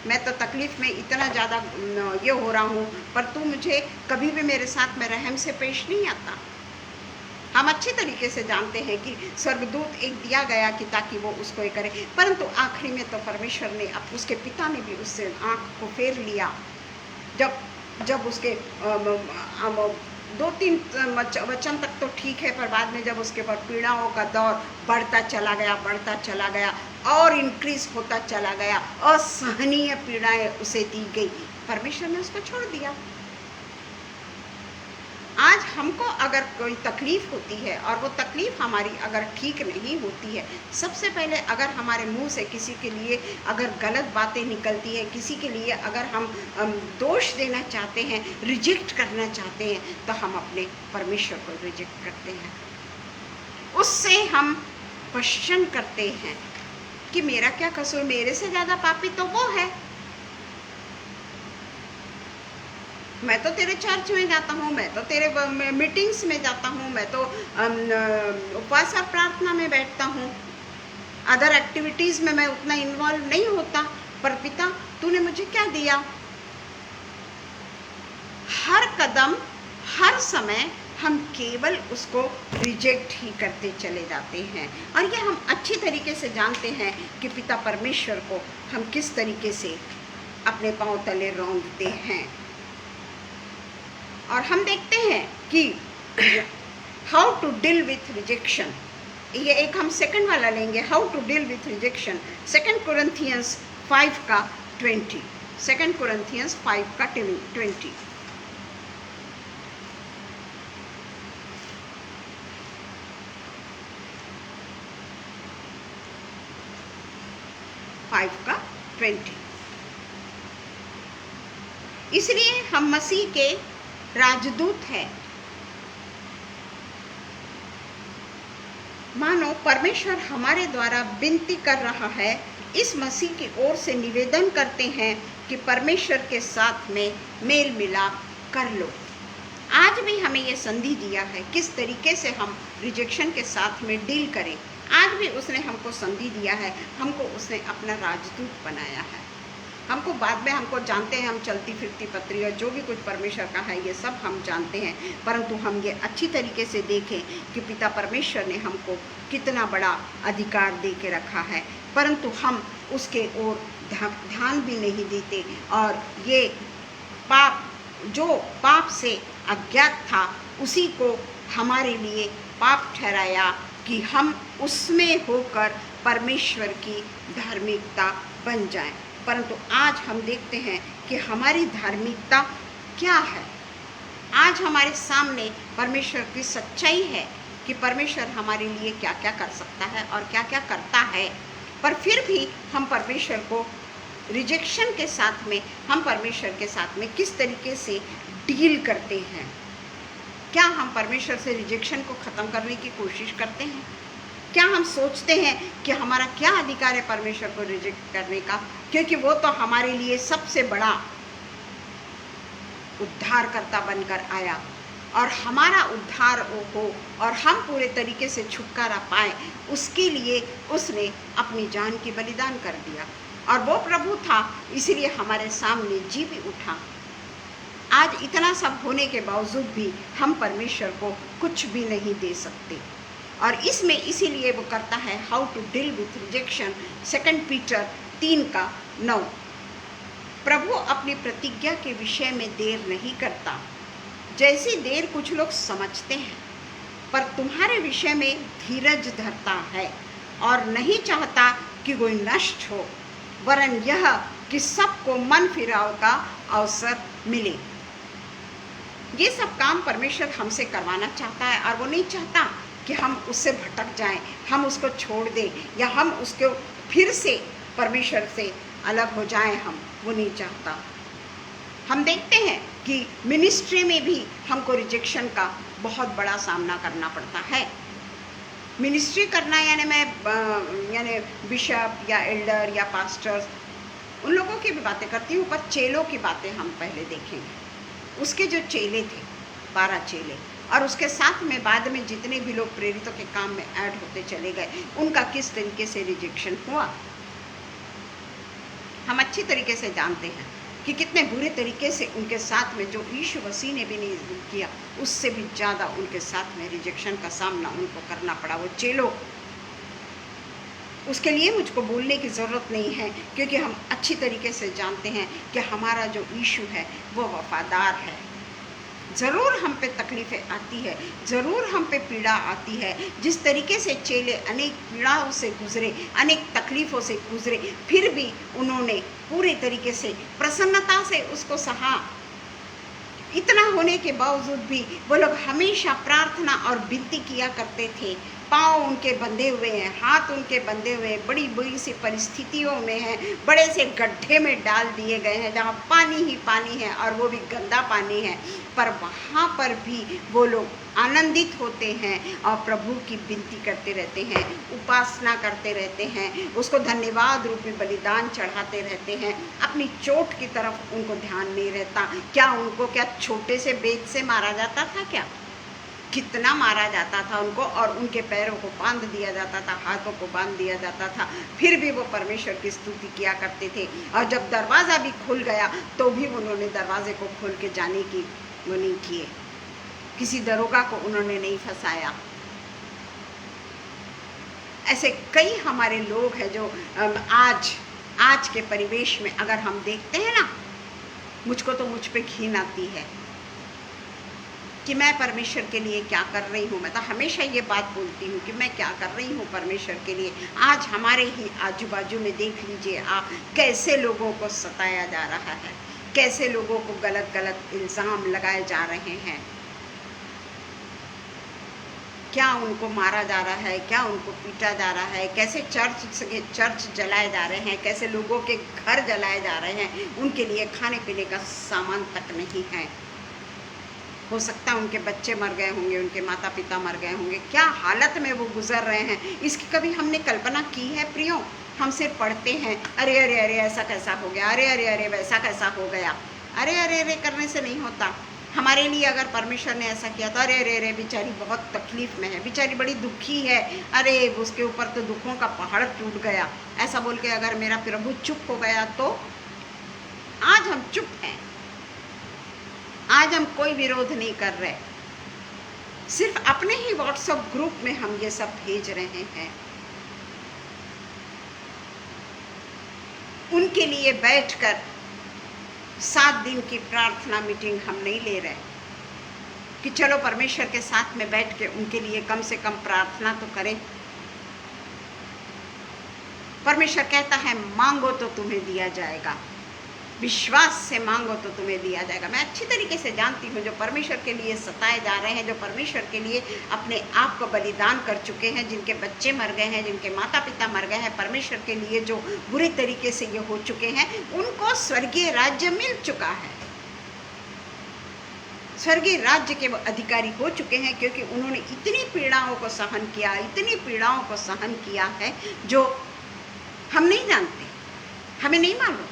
मैं तो तकलीफ़ में इतना ज़्यादा ये हो रहा हूँ, पर तू मुझे कभी भी मेरे साथ में रहम से पेश नहीं आता। हम अच्छी तरीके से जानते हैं कि स्वर्गदूत एक दिया गया कि ताकि वो उसको ये करे, परंतु आखिरी में तो परमेश्वर ने, अब उसके पिता ने भी उससे आँख को फेर लिया। जब उसके 2-3 वचन तक तो ठीक है, पर बाद में जब उसके पर पीड़ाओं का दौर बढ़ता चला गया और इंक्रीज होता चला गया, असहनीय पीड़ाएं उसे दी गई, परमेश्वर ने उसको छोड़ दिया। आज हमको अगर कोई तकलीफ़ होती है और वो तकलीफ़ हमारी अगर ठीक नहीं होती है, सबसे पहले अगर हमारे मुंह से किसी के लिए अगर गलत बातें निकलती है, किसी के लिए अगर हम दोष देना चाहते हैं, रिजेक्ट करना चाहते हैं, तो हम अपने परमेश्वर को रिजेक्ट करते हैं। उससे हम क्वेश्चन करते हैं कि मेरा क्या कसूर, मेरे से ज़्यादा पापी तो वो है। मैं तो तेरे चर्च में जाता हूँ, मैं तो तेरे मीटिंग्स में जाता हूँ, मैं तो उपवास और प्रार्थना में बैठता हूँ, अदर एक्टिविटीज़ में मैं उतना इन्वॉल्व नहीं होता, पर पिता तूने मुझे क्या दिया? हर कदम, हर समय हम केवल उसको रिजेक्ट ही करते चले जाते हैं, और ये हम अच्छी तरीके से जानते हैं कि पिता परमेश्वर को हम किस तरीके से अपने पांव तले रौंदते हैं। और हम देखते हैं कि how to deal with rejection, ये एक हम सेकंड वाला लेंगे, how to deal with rejection, 2 Corinthians 5 का 20, 2 Corinthians 5 का 20। का 20। इसलिए हम मसीह के राजदूत है। मानो परमेश्वर हमारे द्वारा विनती कर रहा है, इस मसीह की ओर से निवेदन करते हैं कि परमेश्वर के साथ में मेल मिलाप कर लो। आज भी हमें ये संधि दिया है किस तरीके से हम रिजेक्शन के साथ में डील करें। आज भी उसने हमको संधि दिया है, हमको उसने अपना राजदूत बनाया है। हमको बाद में हमको जानते हैं, हम चलती फिरती पत्री और जो भी कुछ परमेश्वर का है ये सब हम जानते हैं, परंतु हम ये अच्छी तरीके से देखें कि पिता परमेश्वर ने हमको कितना बड़ा अधिकार दे के रखा है, परंतु हम उसके ओर ध्यान भी नहीं देते। और ये पाप, जो पाप से अज्ञात था, उसी को हमारे लिए पाप ठहराया कि हम उसमें होकर परमेश्वर की धार्मिकता बन जाएं। परंतु आज हम देखते हैं कि हमारी धार्मिकता क्या है। आज हमारे सामने परमेश्वर की सच्चाई है कि परमेश्वर हमारे लिए क्या क्या कर सकता है और क्या क्या करता है, पर फिर भी हम परमेश्वर को रिजेक्शन के साथ में, हम परमेश्वर के साथ में किस तरीके से डील करते हैं। क्या हम परमेश्वर से रिजेक्शन को ख़त्म करने की कोशिश करते हैं? क्या हम सोचते हैं कि हमारा क्या अधिकार है परमेश्वर को रिजेक्ट करने का, क्योंकि वो तो हमारे लिए सबसे बड़ा उद्धारकर्ता बनकर आया, और हमारा उद्धार हो और हम पूरे तरीके से छुटकारा पाए, उसके लिए उसने अपनी जान की बलिदान कर दिया। और वो प्रभु था, इसलिए हमारे सामने जी भी उठा। आज इतना सब होने के बावजूद भी हम परमेश्वर को कुछ भी नहीं दे सकते, और इसमें इसीलिए वो करता है how to deal with rejection, 2 Peter 3 का 9। प्रभु अपनी प्रतिज्ञा के विषय में देर नहीं करता, जैसी देर कुछ लोग समझते हैं, पर तुम्हारे विषय में धीरज धरता है और नहीं चाहता कि कोई नष्ट हो, वरन यह कि सबको मन फिराव का अवसर मिले। ये सब काम परमेश्वर हमसे करवाना चाहता है, और वो नहीं चाहता कि हम उससे भटक जाएं, हम उसको छोड़ दें, या हम उसको फिर से परमेश्वर से अलग हो जाएं। हम वो नहीं चाहता। हम देखते हैं कि मिनिस्ट्री में भी हमको रिजेक्शन का बहुत बड़ा सामना करना पड़ता है। मिनिस्ट्री करना यानी मैं यानी बिशप या एल्डर या पास्टर्स उन लोगों की भी बातें करती हूँ, पर चेलों की बातें हम पहले देखेंगे। उसके जो चेले थे 12 चेले, और उसके साथ में बाद में जितने भी लोग प्रेरितों के काम में ऐड होते चले गए, उनका किस तरीके से रिजेक्शन हुआ हम अच्छी तरीके से जानते हैं कि कितने बुरे तरीके से उनके साथ में जो यीशु मसीह ने भी नहीं किया, उससे भी ज़्यादा उनके साथ में रिजेक्शन का सामना उनको करना पड़ा। वो चेलों, उसके लिए मुझको बोलने की ज़रूरत नहीं है, क्योंकि हम अच्छी तरीके से जानते हैं कि हमारा जो यीशु है वो वफादार है। ज़रूर हम पे तकलीफ़ें आती है, ज़रूर हम पे पीड़ा आती है। जिस तरीके से चेले अनेक पीड़ाओं से गुज़रे, अनेक तकलीफ़ों से गुज़रे, फिर भी उन्होंने पूरे तरीके से प्रसन्नता से उसको सहा। इतना होने के बावजूद भी वो लोग हमेशा प्रार्थना और विनती किया करते थे। पाँव उनके बंधे हुए हैं, हाथ उनके बंधे हुए हैं, बड़ी बुरी सी परिस्थितियों में हैं, बड़े से गड्ढे में डाल दिए गए हैं जहाँ पानी ही पानी है और वो भी गंदा पानी है, पर वहाँ पर भी वो लोग आनंदित होते हैं और प्रभु की विनती करते रहते हैं, उपासना करते रहते हैं, उसको धन्यवाद रूपी बलिदान चढ़ाते रहते हैं। अपनी चोट की तरफ उनको ध्यान नहीं रहता। क्या उनको क्या छोटे से बेत से मारा जाता था क्या? कितना मारा जाता था उनको, और उनके पैरों को बांध दिया जाता था, हाथों को बांध दिया जाता था, फिर भी वो परमेश्वर की स्तुति किया करते थे। और जब दरवाज़ा भी खुल गया तो भी उन्होंने दरवाजे को खोल के जाने की वो नहीं किए, किसी दरोगा को उन्होंने नहीं फंसाया। ऐसे कई हमारे लोग हैं जो आज के परिवेश में अगर हम देखते हैं ना, मुझको तो मुझ पे घिन आती है कि मैं परमेश्वर के लिए क्या कर रही हूँ। मैं तो हमेशा ये बात बोलती हूँ कि मैं क्या कर रही हूँ परमेश्वर के लिए। आज हमारे ही आजू बाजू में देख लीजिए आप, कैसे लोगों को सताया जा रहा है, कैसे लोगों को गलत गलत इल्ज़ाम लगाए जा रहे हैं, क्या उनको मारा जा रहा है, क्या उनको पीटा जा रहा है, कैसे चर्च जलाए जा रहे हैं, कैसे लोगों के घर जलाए जा रहे हैं, उनके लिए खाने पीने का सामान तक नहीं है। हो सकता है उनके बच्चे मर गए होंगे, उनके माता पिता मर गए होंगे, क्या हालत में वो गुजर रहे हैं, इसकी कभी हमने कल्पना की है प्रियो? हम सिर्फ पढ़ते हैं, अरे अरे अरे ऐसा कैसा हो गया, अरे अरे अरे वैसा कैसा हो गया। अरे अरे अरे करने से नहीं होता। हमारे लिए अगर परमेश्वर ने ऐसा किया तो अरे अरे अरे बेचारी बहुत तकलीफ़ में है, बेचारी बड़ी दुखी है, अरे उसके ऊपर तो दुखों का पहाड़ टूट गया, ऐसा बोल के अगर मेरा प्रभु चुप हो गया तो आज हम चुप हैं। आज हम कोई विरोध नहीं कर रहे, सिर्फ अपने ही व्हाट्सएप ग्रुप में हम ये सब भेज रहे हैं। उनके लिए बैठकर 7 दिन की प्रार्थना मीटिंग हम नहीं ले रहे कि चलो परमेश्वर के साथ में बैठ के उनके लिए कम से कम प्रार्थना तो करें। परमेश्वर कहता है मांगो तो तुम्हें दिया जाएगा, विश्वास से मांगो तो तुम्हें दिया जाएगा। मैं अच्छी तरीके से जानती हूँ जो परमेश्वर के लिए सताए जा रहे हैं, जो परमेश्वर के लिए अपने आप को बलिदान कर चुके हैं, जिनके बच्चे मर गए हैं, जिनके माता पिता मर गए हैं, परमेश्वर के लिए जो बुरे तरीके से ये हो चुके हैं, उनको स्वर्गीय राज्य मिल चुका है। स्वर्गीय राज्य के वो अधिकारी हो चुके हैं, क्योंकि उन्होंने इतनी पीड़ाओं को सहन किया, इतनी पीड़ाओं को सहन किया है जो हम नहीं जानते, हमें नहीं मालूम,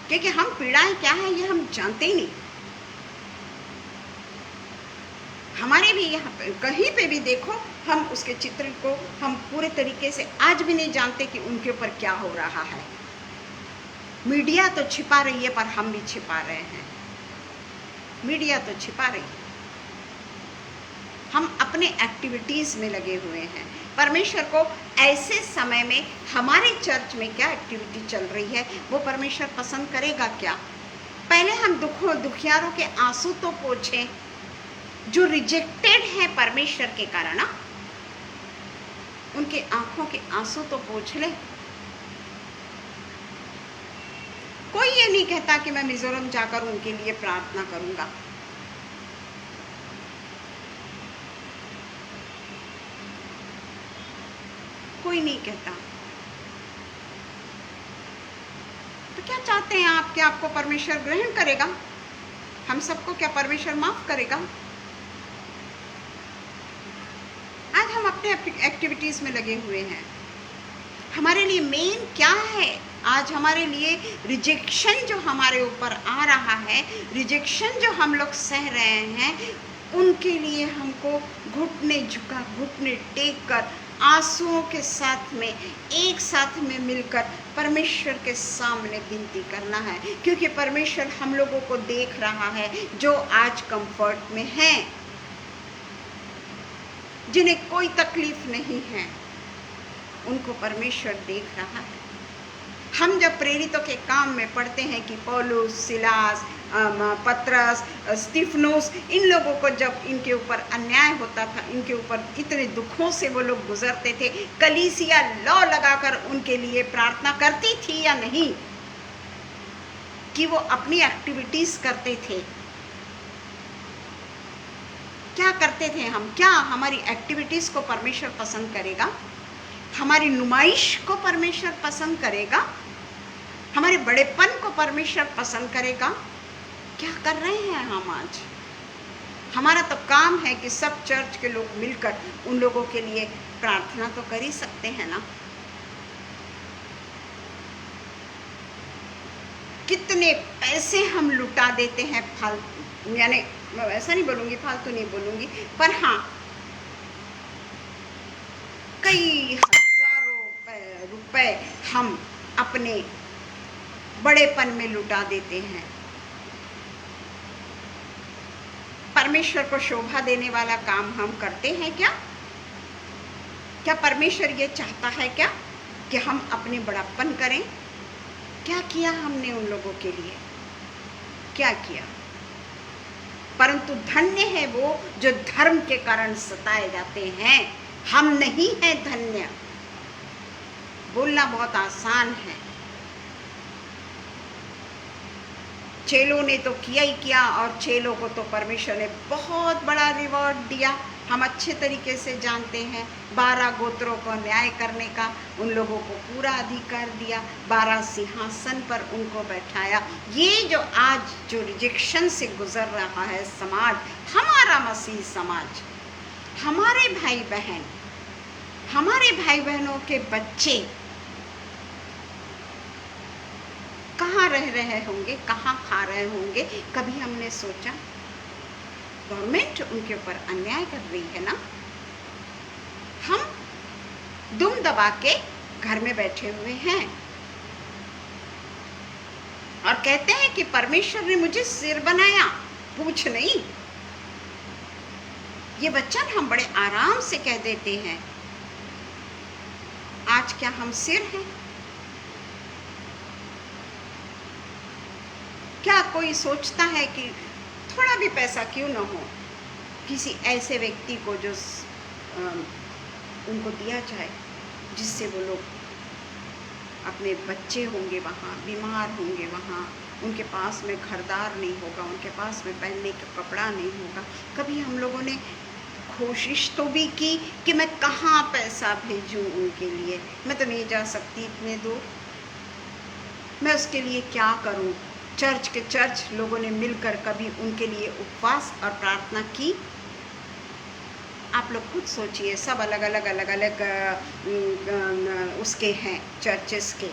क्योंकि हम पीड़ाएं क्या है ये हम जानते ही नहीं। हमारे भी यहाँ कहीं पे भी देखो, हम उसके चित्र को हम पूरे तरीके से आज भी नहीं जानते कि उनके ऊपर क्या हो रहा है। मीडिया तो छिपा रही है, पर हम भी छिपा रहे हैं। मीडिया तो छिपा रही है, हम अपने एक्टिविटीज़ में लगे हुए हैं। परमेश्वर को ऐसे समय में हमारे चर्च में क्या एक्टिविटी चल रही है वो परमेश्वर पसंद करेगा क्या? पहले हम दुखियारों के आंसू तो पोंछें, जो रिजेक्टेड हैं परमेश्वर के कारण, उनके आंखों के आंसू तो पोंछ ले। कोई ये नहीं कहता कि मैं मिजोरम जाकर उनके लिए प्रार्थना करूंगा। कोई नहीं कहता। तो क्या चाहते हैं आप? क्या आपको परमेश्वर ग्रहण करेगा? हम सबको क्या परमेश्वर माफ करेगा? एक्टिविटीज़ में लगे हुए हैं। हमारे लिए मेन क्या है? आज हमारे लिए रिजेक्शन जो हमारे ऊपर आ रहा है, रिजेक्शन जो हम लोग सह रहे हैं, उनके लिए हमको घुटने झुका, घुटने टेक कर, आंसुओं के साथ में, एक साथ में मिलकर परमेश्वर के सामने विनती करना है। क्योंकि परमेश्वर हम लोगों को देख रहा है जो आज कंफर्ट में हैं, जिन्हें कोई तकलीफ नहीं है, उनको परमेश्वर देख रहा है। हम जब प्रेरितों के काम में पढ़ते हैं कि पौलुस, सिलास, पतरस, स्तिफनुस, इन लोगों को जब इनके ऊपर अन्याय होता था, इनके ऊपर इतने दुखों से वो लोग गुजरते थे, कलीसिया लौ लगाकर उनके लिए प्रार्थना करती थी या नहीं? कि वो अपनी एक्टिविटीज करते थे? क्या करते थे हम? क्या हमारी एक्टिविटीज को परमेश्वर पसंद करेगा? हमारी नुमाइश को परमेश्वर पसंद करेगा? हमारे बड़ेपन को परमेश्वर पसंद करेगा? क्या कर रहे हैं हम आज? हमारा तो काम है कि सब चर्च के लोग मिलकर उन लोगों के लिए प्रार्थना तो कर ही सकते हैं ना। कितने पैसे हम लुटा देते हैं फालतू, यानी ऐसा नहीं बोलूंगी, फालतू नहीं बोलूंगी, पर हाँ, कई हजारों रुपए हम अपने बड़ेपन में लुटा देते हैं। परमेश्वर को शोभा देने वाला काम हम करते हैं क्या? क्या परमेश्वर ये चाहता है क्या कि हम अपने बड़प्पन करें? क्या किया हमने उन लोगों के लिए? क्या किया? परंतु धन्य है वो जो धर्म के कारण सताए जाते हैं। हम नहीं हैं धन्य। बोलना बहुत आसान है। चेलों ने तो किया ही किया, और चेलों को तो परमेश्वर ने बहुत बड़ा रिवॉर्ड दिया। हम अच्छे तरीके से जानते हैं। 12 गोत्रों को न्याय करने का उन लोगों को पूरा अधिकार दिया, 12 सिंहासन पर उनको बैठाया। ये जो आज जो रिजेक्शन से गुजर रहा है समाज, हमारा मसीह समाज, हमारे भाई बहन, हमारे भाई बहनों के बच्चे कहाँ रह रहे होंगे, कहाँ खा रहे होंगे? कभी हमने सोचा? गवर्नमेंट उनके ऊपर अन्याय कर रही है ना। हम दुम दबा के घर में बैठे हुए हैं और कहते हैं कि परमेश्वर ने मुझे सिर बनाया, पूछ नहीं। ये वचन हम बड़े आराम से कह देते हैं। आज क्या हम सिर हैं? क्या कोई सोचता है कि थोड़ा भी पैसा क्यों ना हो, किसी ऐसे व्यक्ति को जो उनको दिया जाए, जिससे वो लोग, अपने बच्चे होंगे वहाँ, बीमार होंगे वहाँ, उनके पास में घरदार नहीं होगा, उनके पास में पहनने का कपड़ा नहीं होगा। कभी हम लोगों ने कोशिश तो भी की कि मैं कहाँ पैसा भेजूँ उनके लिए? मैं तो नहीं जा सकती इतने दूर, मैं उसके लिए क्या करूँ? चर्च के चर्च लोगों ने मिलकर कभी उनके लिए उपवास और प्रार्थना की? आप लोग खुद सोचिए। सब अलग अलग उसके हैं, चर्चेस के।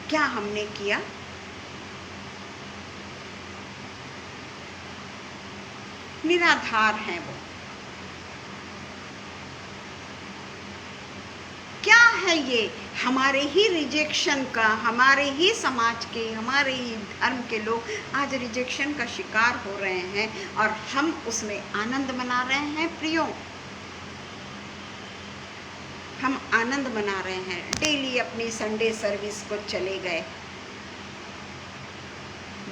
क्या हमने किया? निराधार हैं वो। क्या है ये? हमारे ही रिजेक्शन का, हमारे ही समाज के, हमारे ही धर्म के लोग आज रिजेक्शन का शिकार हो रहे हैं और हम उसमें आनंद मना रहे हैं। प्रियो, हम आनंद मना रहे हैं। डेली अपनी संडे सर्विस को चले गए।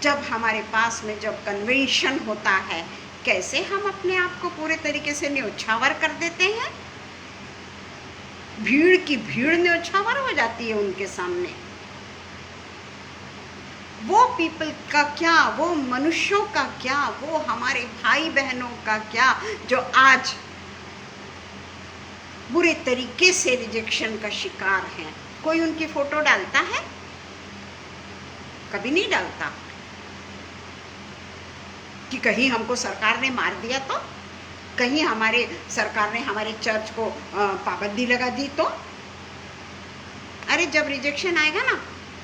जब हमारे पास में जब कन्वेंशन होता है, कैसे हम अपने आप को पूरे तरीके से न्योछावर कर देते हैं। भीड़ की भीड़ न्योछावर हो जाती है उनके सामने। वो पीपल का क्या, वो मनुष्यों का क्या, वो हमारे भाई बहनों का क्या, जो आज बुरे तरीके से रिजेक्शन का शिकार हैं। कोई उनकी फोटो डालता है? कभी नहीं डालता। कि कहीं हमको सरकार ने मार दिया तो, कहीं हमारे सरकार ने हमारे चर्च को पाबंदी लगा दी तो? अरे जब रिजेक्शन आएगा ना,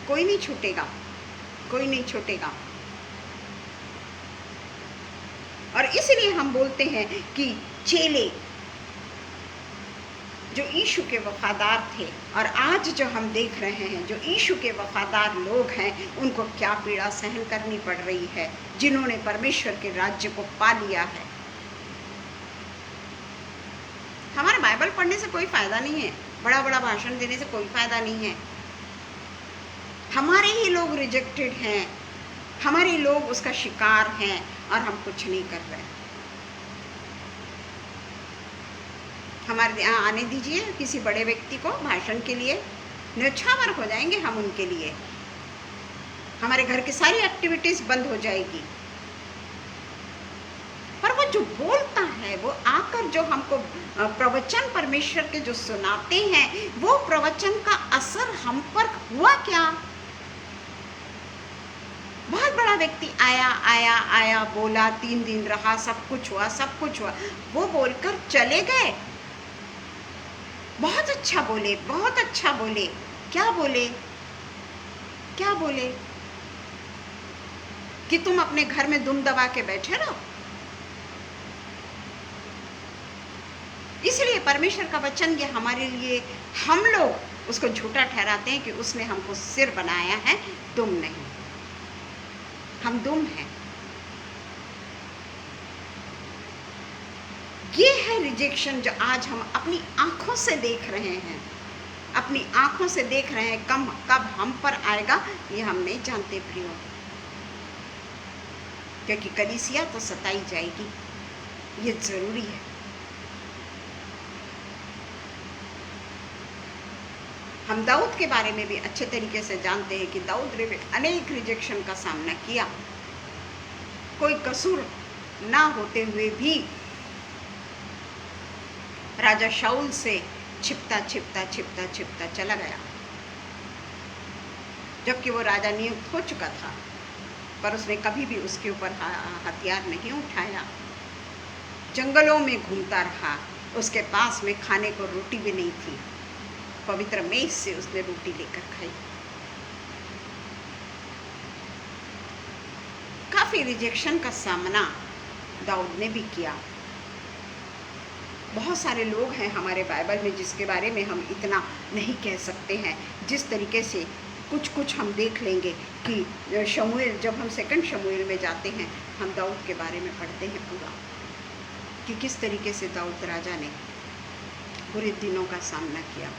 कोई नहीं छूटेगा, कोई नहीं छूटेगा। और इसलिए हम बोलते हैं कि चेले जो यीशु के वफादार थे, और आज जो हम देख रहे हैं जो यीशु के वफादार लोग हैं, उनको क्या पीड़ा सहन करनी पड़ रही है, जिन्होंने परमेश्वर के राज्य को पा लिया है। हमारे बाइबल पढ़ने से कोई फायदा नहीं है, बड़ा बड़ा भाषण देने से कोई फायदा नहीं है। हमारे ही लोग रिजेक्टेड हैं, हमारे लोग उसका शिकार हैं, और हम कुछ नहीं कर रहे। हमारे यहाँ आने दीजिए किसी बड़े व्यक्ति को भाषण के लिए, न्यौछावर हो जाएंगे हम उनके लिए, हमारे घर की सारी एक्टिविटीज बंद हो जाएगी। पर वो जो बोलता है, वो आकर जो हमको प्रवचन परमेश्वर के जो सुनाते हैं, वो प्रवचन का असर हम पर हुआ क्या? बहुत बड़ा व्यक्ति आया, बोला, 3 दिन रहा, सब कुछ हुआ, वो बोलकर चले गए। बहुत अच्छा बोले। क्या बोले? कि तुम अपने घर में दुम दबा के बैठे रहो। इसलिए परमेश्वर का वचन ये हमारे लिए, हम लोग उसको झूठा ठहराते हैं कि उसने हमको सिर बनाया है, दुम नहीं। हम दुम हैं। ये है रिजेक्शन जो आज हम अपनी आंखों से देख रहे हैं, कब हम पर आएगा ये हम नहीं जानते प्रियो, क्योंकि कलीसिया तो सताई जाएगी, ये जरूरी है। हम दाऊद के बारे में भी अच्छे तरीके से जानते हैं कि दाऊद ने भी अनेक रिजेक्शन का सामना किया, कोई कसूर ना होते हुए भी राजा शाऊल से छिपता चला गया, जबकि वो राजा नियुक्त हो चुका था, पर उसने कभी भी उसके ऊपर हथियार नहीं उठाया। जंगलों में घूमता रहा, उसके पास में खाने को रोटी भी नहीं थी, पवित्र मेज से उसने रोटी लेकर खाई। काफी रिजेक्शन का सामना दाऊद ने भी किया। बहुत सारे लोग हैं हमारे बाइबल में जिसके बारे में हम इतना नहीं कह सकते हैं। जिस तरीके से कुछ हम देख लेंगे कि शमूएल, जब हम 2 शमूएल में जाते हैं, हम दाऊद के बारे में पढ़ते हैं पूरा, कि किस तरीके से दाऊद राजा ने बुरे दिनों का सामना किया।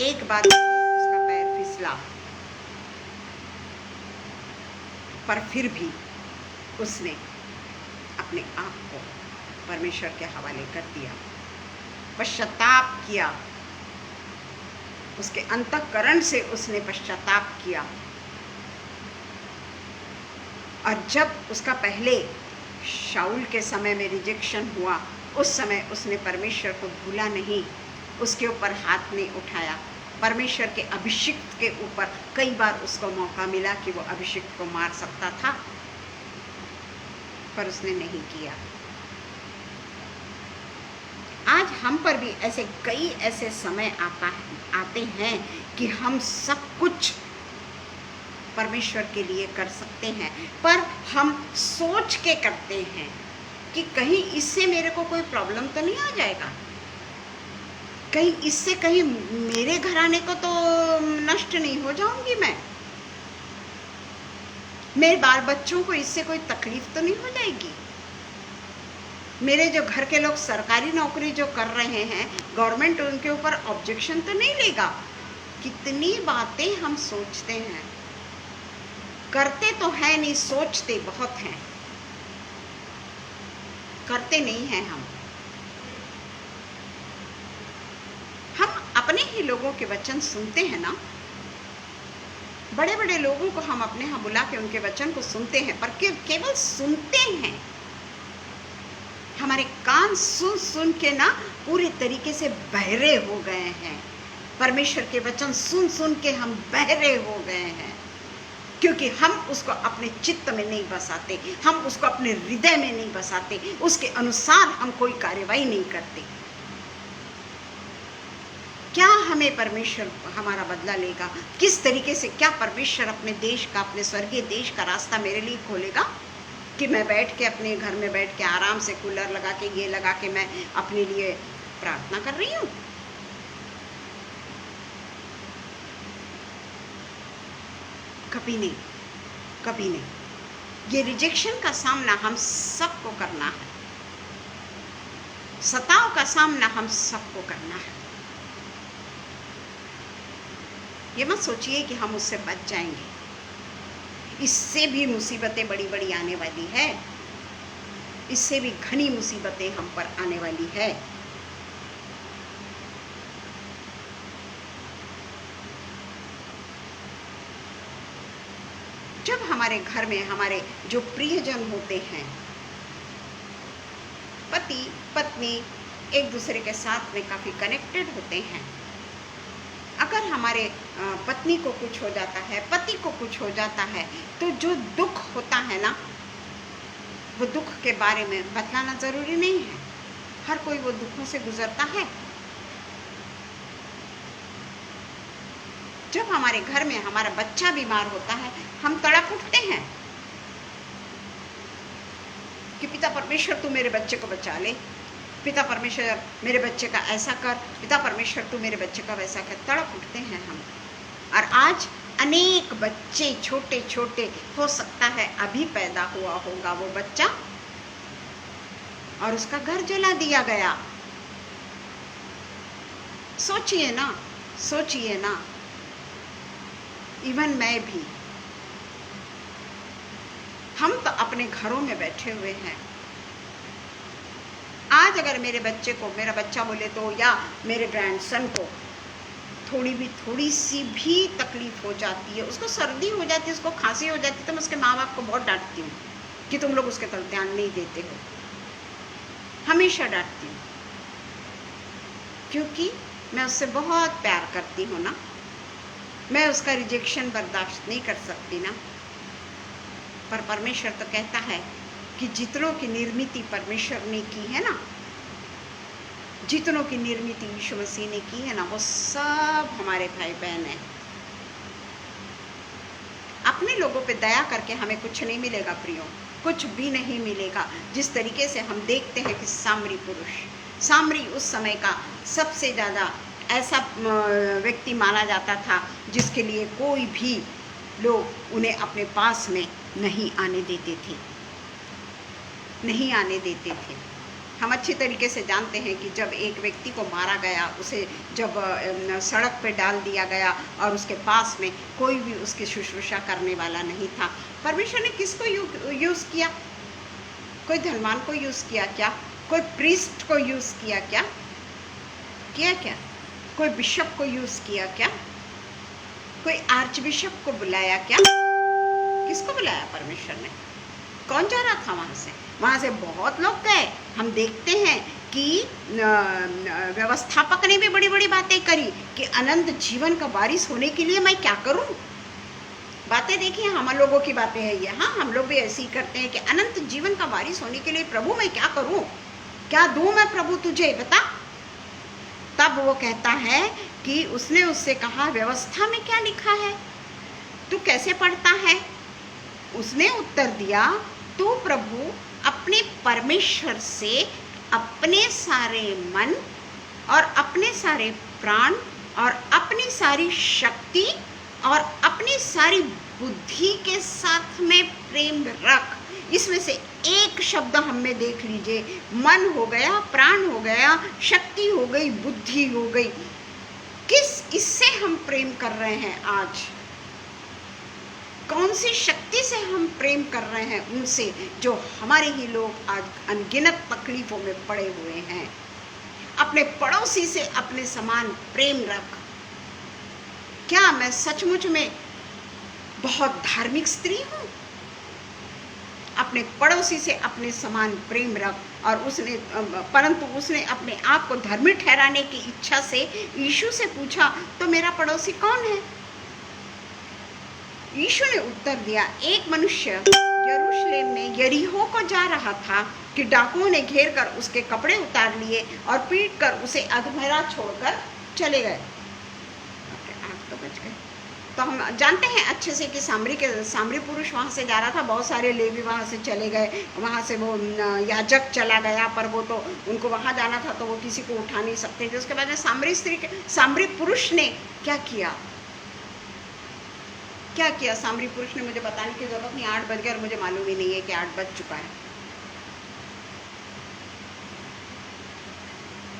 एक बार उसका पैर फिसला, पर फिर भी उसने अपने आप को परमेश्वर के हवाले कर दिया, पश्चाताप किया, उसके अंतःकरण से उसने पश्चाताप किया। और जब उसका पहले शाऊल के समय में रिजेक्शन हुआ, उस समय उसने परमेश्वर को भूला नहीं, उसके ऊपर हाथ नहीं उठाया। परमेश्वर के अभिषिक्त के ऊपर कई बार उसको मौका मिला कि वो अभिषिक्त को मार सकता था, पर उसने नहीं किया। आज हम पर भी कई ऐसे समय आते हैं कि हम सब कुछ परमेश्वर के लिए कर सकते हैं, पर हम सोच के करते हैं कि कहीं इससे मेरे को कोई प्रॉब्लम तो नहीं आ जाएगा, कहीं इससे कहीं मेरे घराने को तो नष्ट नहीं हो जाऊंगी मैं, मेरे बाल बच्चों को इससे कोई तकलीफ तो नहीं हो जाएगी, मेरे जो घर के लोग सरकारी नौकरी जो कर रहे हैं, गवर्नमेंट उनके ऊपर ऑब्जेक्शन तो नहीं लेगा। कितनी बातें हम सोचते हैं, करते तो है नहीं, सोचते बहुत हैं, करते नहीं हैं। हम अपने ही लोगों के वचन सुनते हैं ना, बड़े बड़े लोगों को हम अपने यहाँ बुला के उनके वचन को सुनते हैं, पर केवल सुनते हैं। हमारे कान सुन सुन के ना पूरे तरीके से बहरे हो गए हैं, परमेश्वर के वचन सुन सुन के हम बहरे हो गए हैं। क्योंकि हम उसको अपने चित्त में नहीं बसाते, हम उसको अपने हृदय में नहीं बसाते, उसके अनुसार हम कोई कार्यवाही नहीं करते। क्या हमें परमेश्वर हमारा बदला लेगा? किस तरीके से क्या परमेश्वर अपने देश का, अपने स्वर्गीय देश का रास्ता मेरे लिए खोलेगा कि मैं बैठ के अपने घर में बैठ के आराम से कूलर लगा के, ये लगा के मैं अपने लिए प्रार्थना कर रही हूँ? कभी नहीं, कभी नहीं। ये रिजेक्शन का सामना हम सबको करना है, सताव का सामना हम सबको करना है। ये मत सोचिए कि हम उससे बच जाएंगे, इससे भी मुसीबतें बड़ी बड़ी आने वाली है, इससे भी घनी मुसीबतें हम पर आने वाली है। जब हमारे घर में हमारे जो प्रियजन होते हैं, पति पत्नी एक दूसरे के साथ में काफ़ी कनेक्टेड होते हैं, अगर हमारे पत्नी को कुछ हो जाता है, पति को कुछ हो जाता है, तो जो दुख होता है ना, वो दुख के बारे में बतलाना ज़रूरी नहीं है। हर कोई वो दुखों से गुजरता है। जब हमारे घर में हमारा बच्चा बीमार होता है, हम तड़प उठते हैं कि पिता परमेश्वर तू मेरे बच्चे को बचा ले, पिता परमेश्वर मेरे बच्चे का ऐसा कर, पिता परमेश्वर तू मेरे बच्चे का वैसा कर। तड़प उठते हैं हम। और आज अनेक बच्चे छोटे छोटे, हो सकता है अभी पैदा हुआ होगा वो बच्चा, और उसका घर जला दिया गया। सोचिए ना, सोचिए ना। इवन मैं भी, हम तो अपने घरों में बैठे हुए हैं। आज अगर मेरे बच्चे को, मेरा बच्चा बोले तो, या मेरे ग्रैंडसन को थोड़ी सी भी तकलीफ हो जाती है, उसको सर्दी हो जाती है, उसको खांसी हो जाती है, तो मैं उसके माँ बाप को बहुत डांटती हूँ कि तुम लोग उसके तरफ ध्यान नहीं देते हो। हमेशा डांटती हूँ, क्योंकि मैं उससे बहुत प्यार करती हूँ ना। मैं उसका रिजेक्शन बर्दाश्त नहीं कर सकती ना। पर परमेश्वर तो कहता है कि जितनों की निर्मिति परमेश्वर ने की है ना, जितनों की निर्मित यीशु मसीह ने की है ना, वो सब हमारे भाई बहन हैं। अपने लोगों पे दया करके हमें कुछ नहीं मिलेगा प्रियो, कुछ भी नहीं मिलेगा। जिस तरीके से हम देखते हैं कि सामरी पुरुष, सामरी उस समय का सबसे ज़्यादा ऐसा व्यक्ति माना जाता था जिसके लिए कोई भी लोग उन्हें अपने पास में नहीं आने देते थे, नहीं आने देते थे। हम अच्छी तरीके से जानते हैं कि जब एक व्यक्ति को मारा गया, उसे जब सड़क पे डाल दिया गया और उसके पास में कोई भी उसकी शुश्रूषा करने वाला नहीं था, परमेश्वर ने किसको यूज़ किया? कोई धनवान को यूज़ किया क्या? कोई प्रीस्ट को यूज़ किया क्या? किया क्या? कोई बिशप को यूज़ किया क्या? कोई आर्च बिशप को बुलाया क्या? किसको बुलाया परमेश्वर ने? कौन जा रहा था वहाँ से? वहाँ से बहुत लोग गए। हम देखते हैं कि व्यवस्थापक ने भी बड़ी बड़ी बातें करी कि अनंत जीवन का वारिस होने के लिए मैं क्या करूं। बातें देखिए, हम लोगों की बातें हैं ये। हाँ, हम लोग भी ऐसे ही करते हैं कि अनंत जीवन का वारिस होने के लिए प्रभु मैं क्या करूं, क्या दूं मैं प्रभु तुझे, बता। तब वो कहता है कि उसने उससे कहा, व्यवस्था में क्या लिखा है, तू कैसे पढ़ता है? उसने उत्तर दिया, तू प्रभु अपने परमेश्वर से अपने सारे मन और अपने सारे प्राण और अपनी सारी शक्ति और अपनी सारी बुद्धि के साथ में प्रेम रख। इसमें से एक शब्द हम में देख लीजिए, मन हो गया, प्राण हो गया, शक्ति हो गई, बुद्धि हो गई। इससे हम प्रेम कर रहे हैं आज? कौन सी शक्ति से हम प्रेम कर रहे हैं? उनसे जो हमारे ही लोग आज अनगिनत तकलीफों में पड़े हुए हैं। अपने पड़ोसी से अपने समान प्रेम रख। क्या मैं सचमुच में बहुत धार्मिक स्त्री हूँ? अपने पड़ोसी से अपने समान प्रेम रख। और उसने, परंतु उसने अपने आप को धर्मी ठहराने की इच्छा से यीशु से पूछा, तो मेरा पड़ोसी कौन है? यीशु ने उत्तर दिया, एक मनुष्य यरूशलेम में यरीहो को जा रहा था कि डाकुओं ने घेर कर उसके कपड़े उतार लिए और पीट कर उसे अधमरा छोड़कर चले गए। आग तो बच गए। तो हम जानते हैं अच्छे से कि सामरी पुरुष वहाँ से जा रहा था, बहुत सारे लेवी वहाँ से चले गए, वहाँ से वो याजक चला गया, पर वो तो उनको वहाँ जाना था तो वो किसी को उठा नहीं सकते थे। उसके बाद में सामरी पुरुष ने क्या किया? सामरी पुरुष ने, मुझे बताने की जरूरत नहीं, 8 बज गए और मुझे मालूम ही नहीं है कि 8 बज चुका है।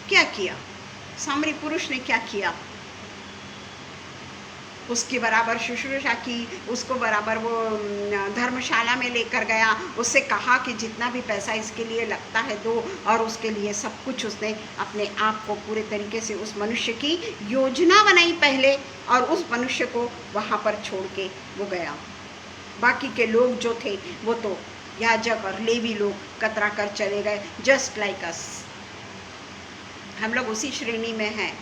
क्या किया सामरी पुरुष ने? क्या किया? उसकी बराबर शुश्रूषा की, उसको बराबर वो धर्मशाला में लेकर गया, उससे कहा कि जितना भी पैसा इसके लिए लगता है दो, और उसके लिए सब कुछ उसने अपने आप को पूरे तरीके से उस मनुष्य की योजना बनाई पहले, और उस मनुष्य को वहाँ पर छोड़ के वो गया। बाकी के लोग जो थे वो तो याजक और लेवी लोग कतरा कर चले गए, जस्ट लाइक अस। हम लोग उसी श्रेणी में हैं,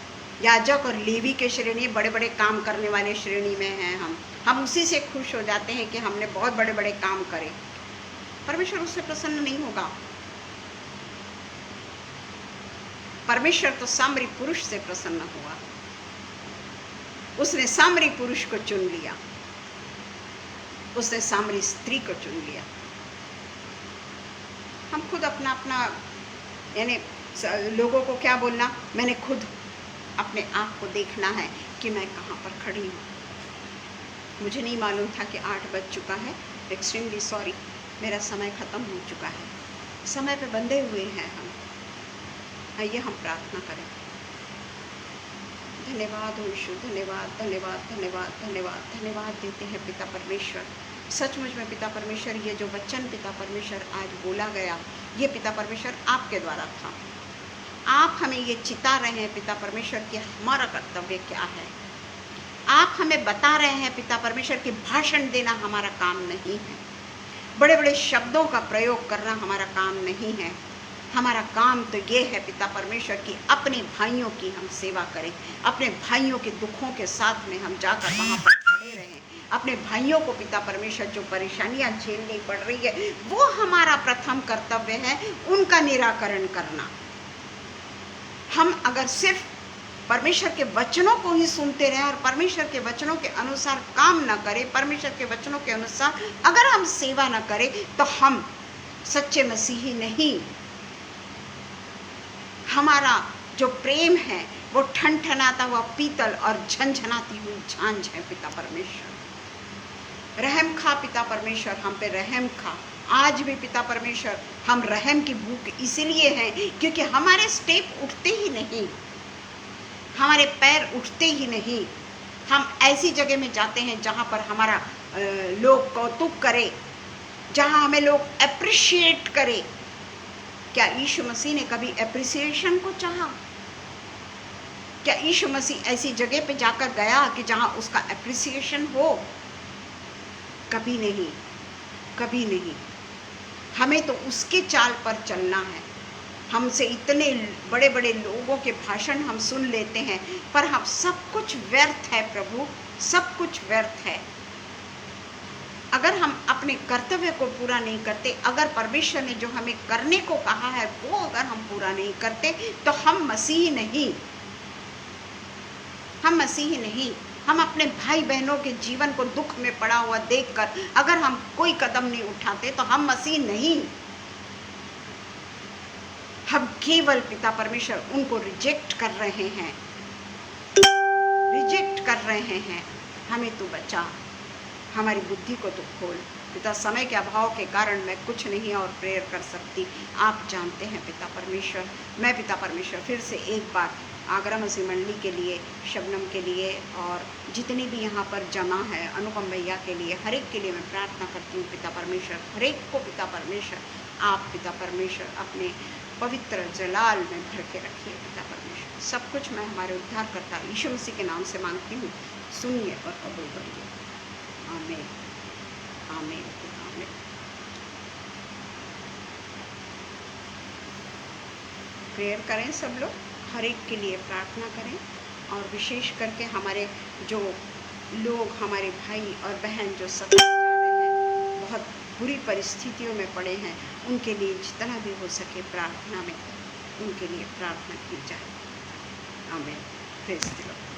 याजक और लेवी के श्रेणी, बड़े बड़े काम करने वाले श्रेणी में हैं हम उसी से खुश हो जाते हैं कि हमने बहुत बड़े बड़े काम करे। परमेश्वर उससे प्रसन्न नहीं होगा। परमेश्वर तो सामरी पुरुष से प्रसन्न हुआ, उसने सामरी पुरुष को चुन लिया, उसने सामरी स्त्री को चुन लिया। हम खुद अपना अपना यानी लोगों को क्या बोलना, मैंने खुद अपने आप को देखना है कि मैं कहाँ पर खड़ी हूँ। मुझे नहीं मालूम था कि 8 बज चुका है। एक्सट्रीमली सॉरी, मेरा समय ख़त्म हो चुका है। समय पे बंधे हुए हैं हम। आइए हम प्रार्थना करें। धन्यवाद हो यीशु, धन्यवाद धन्यवाद धन्यवाद धन्यवाद धन्यवाद देते हैं पिता परमेश्वर। सचमुच में पिता परमेश्वर, ये जो वचन पिता परमेश्वर आज बोला गया, ये पिता परमेश्वर आपके द्वारा था। आप हमें ये चिता रहे हैं पिता परमेश्वर कि हमारा कर्तव्य क्या है। आप हमें बता रहे हैं पिता परमेश्वर कि भाषण देना हमारा काम नहीं है, बड़े बड़े शब्दों का प्रयोग करना हमारा काम नहीं है। हमारा काम तो ये है पिता परमेश्वर कि अपने भाइयों की हम सेवा करें, अपने भाइयों के दुखों के साथ में हम जाकर वहाँ पर खड़े रहें। अपने भाइयों को पिता परमेश्वर जो परेशानियाँ झेलनी पड़ रही है, वो हमारा प्रथम कर्तव्य है, उनका निराकरण करना। हम अगर सिर्फ परमेश्वर के वचनों को ही सुनते रहें और परमेश्वर के वचनों के अनुसार काम न करें, परमेश्वर के वचनों के अनुसार अगर हम सेवा न करें, तो हम सच्चे मसीही नहीं। हमारा जो प्रेम है वो ठनठनाता हुआ पीतल और झनझनाती हुई झांझ है पिता परमेश्वर। रहम खा पिता परमेश्वर, हम पे रहम खा। आज भी पिता परमेश्वर हम रहम की भूख इसलिए हैं क्योंकि हमारे स्टेप उठते ही नहीं, हमारे पैर उठते ही नहीं। हम ऐसी जगह में जाते हैं जहाँ पर हमारा लोग कौतुक करे, जहाँ हमें लोग अप्रिशिएट करे। क्या यीशु मसीह ने कभी अप्रिसिएशन को चाहा? क्या यीशु मसीह ऐसी जगह पे जाकर गया कि जहाँ उसका अप्रिसिएशन हो? कभी नहीं, कभी नहीं। हमें तो उसके चाल पर चलना है। हमसे इतने बड़े बड़े लोगों के भाषण हम सुन लेते हैं, पर हम सब कुछ व्यर्थ है प्रभु, सब कुछ व्यर्थ है। अगर हम अपने कर्तव्य को पूरा नहीं करते, अगर परमेश्वर ने जो हमें करने को कहा है वो अगर हम पूरा नहीं करते, तो हम मसीह नहीं, हम मसीह नहीं। हम अपने भाई बहनों के जीवन को दुख में पड़ा हुआ देखकर अगर हम कोई कदम नहीं उठाते, तो हम मसीह नहीं। हम केवल पिता परमेश्वर उनको रिजेक्ट कर रहे हैं, रिजेक्ट कर रहे हैं। हमें तो बचा, हमारी बुद्धि को तो खोल पिता। समय के अभाव के कारण मैं कुछ नहीं और प्रेयर कर सकती, आप जानते हैं पिता परमेश्वर। मैं पिता परमेश्वर फिर से एक बार आगरा मसीह मंडली के लिए, शबनम के लिए और जितने भी यहाँ पर जमा है, अनुपम भैया के लिए, हर एक के लिए मैं प्रार्थना करती हूँ पिता परमेश्वर। हर एक को पिता परमेश्वर आप पिता परमेश्वर अपने पवित्र जलाल में भर के रखिए पिता परमेश्वर। सब कुछ मैं हमारे उद्धारकर्ता यीशु मसीह के नाम से मांगती हूँ, सुनिए और कबूल करिए। आमीन, आमीन, आमीन। प्रेयर करें सब लोग, हर एक के लिए प्रार्थना करें, और विशेष करके हमारे जो लोग, हमारे भाई और बहन जो सताए जा रहे हैं, बहुत बुरी परिस्थितियों में पड़े हैं, उनके लिए जितना भी हो सके प्रार्थना में उनके लिए प्रार्थना की जाए। आमीन। Praise the Lord.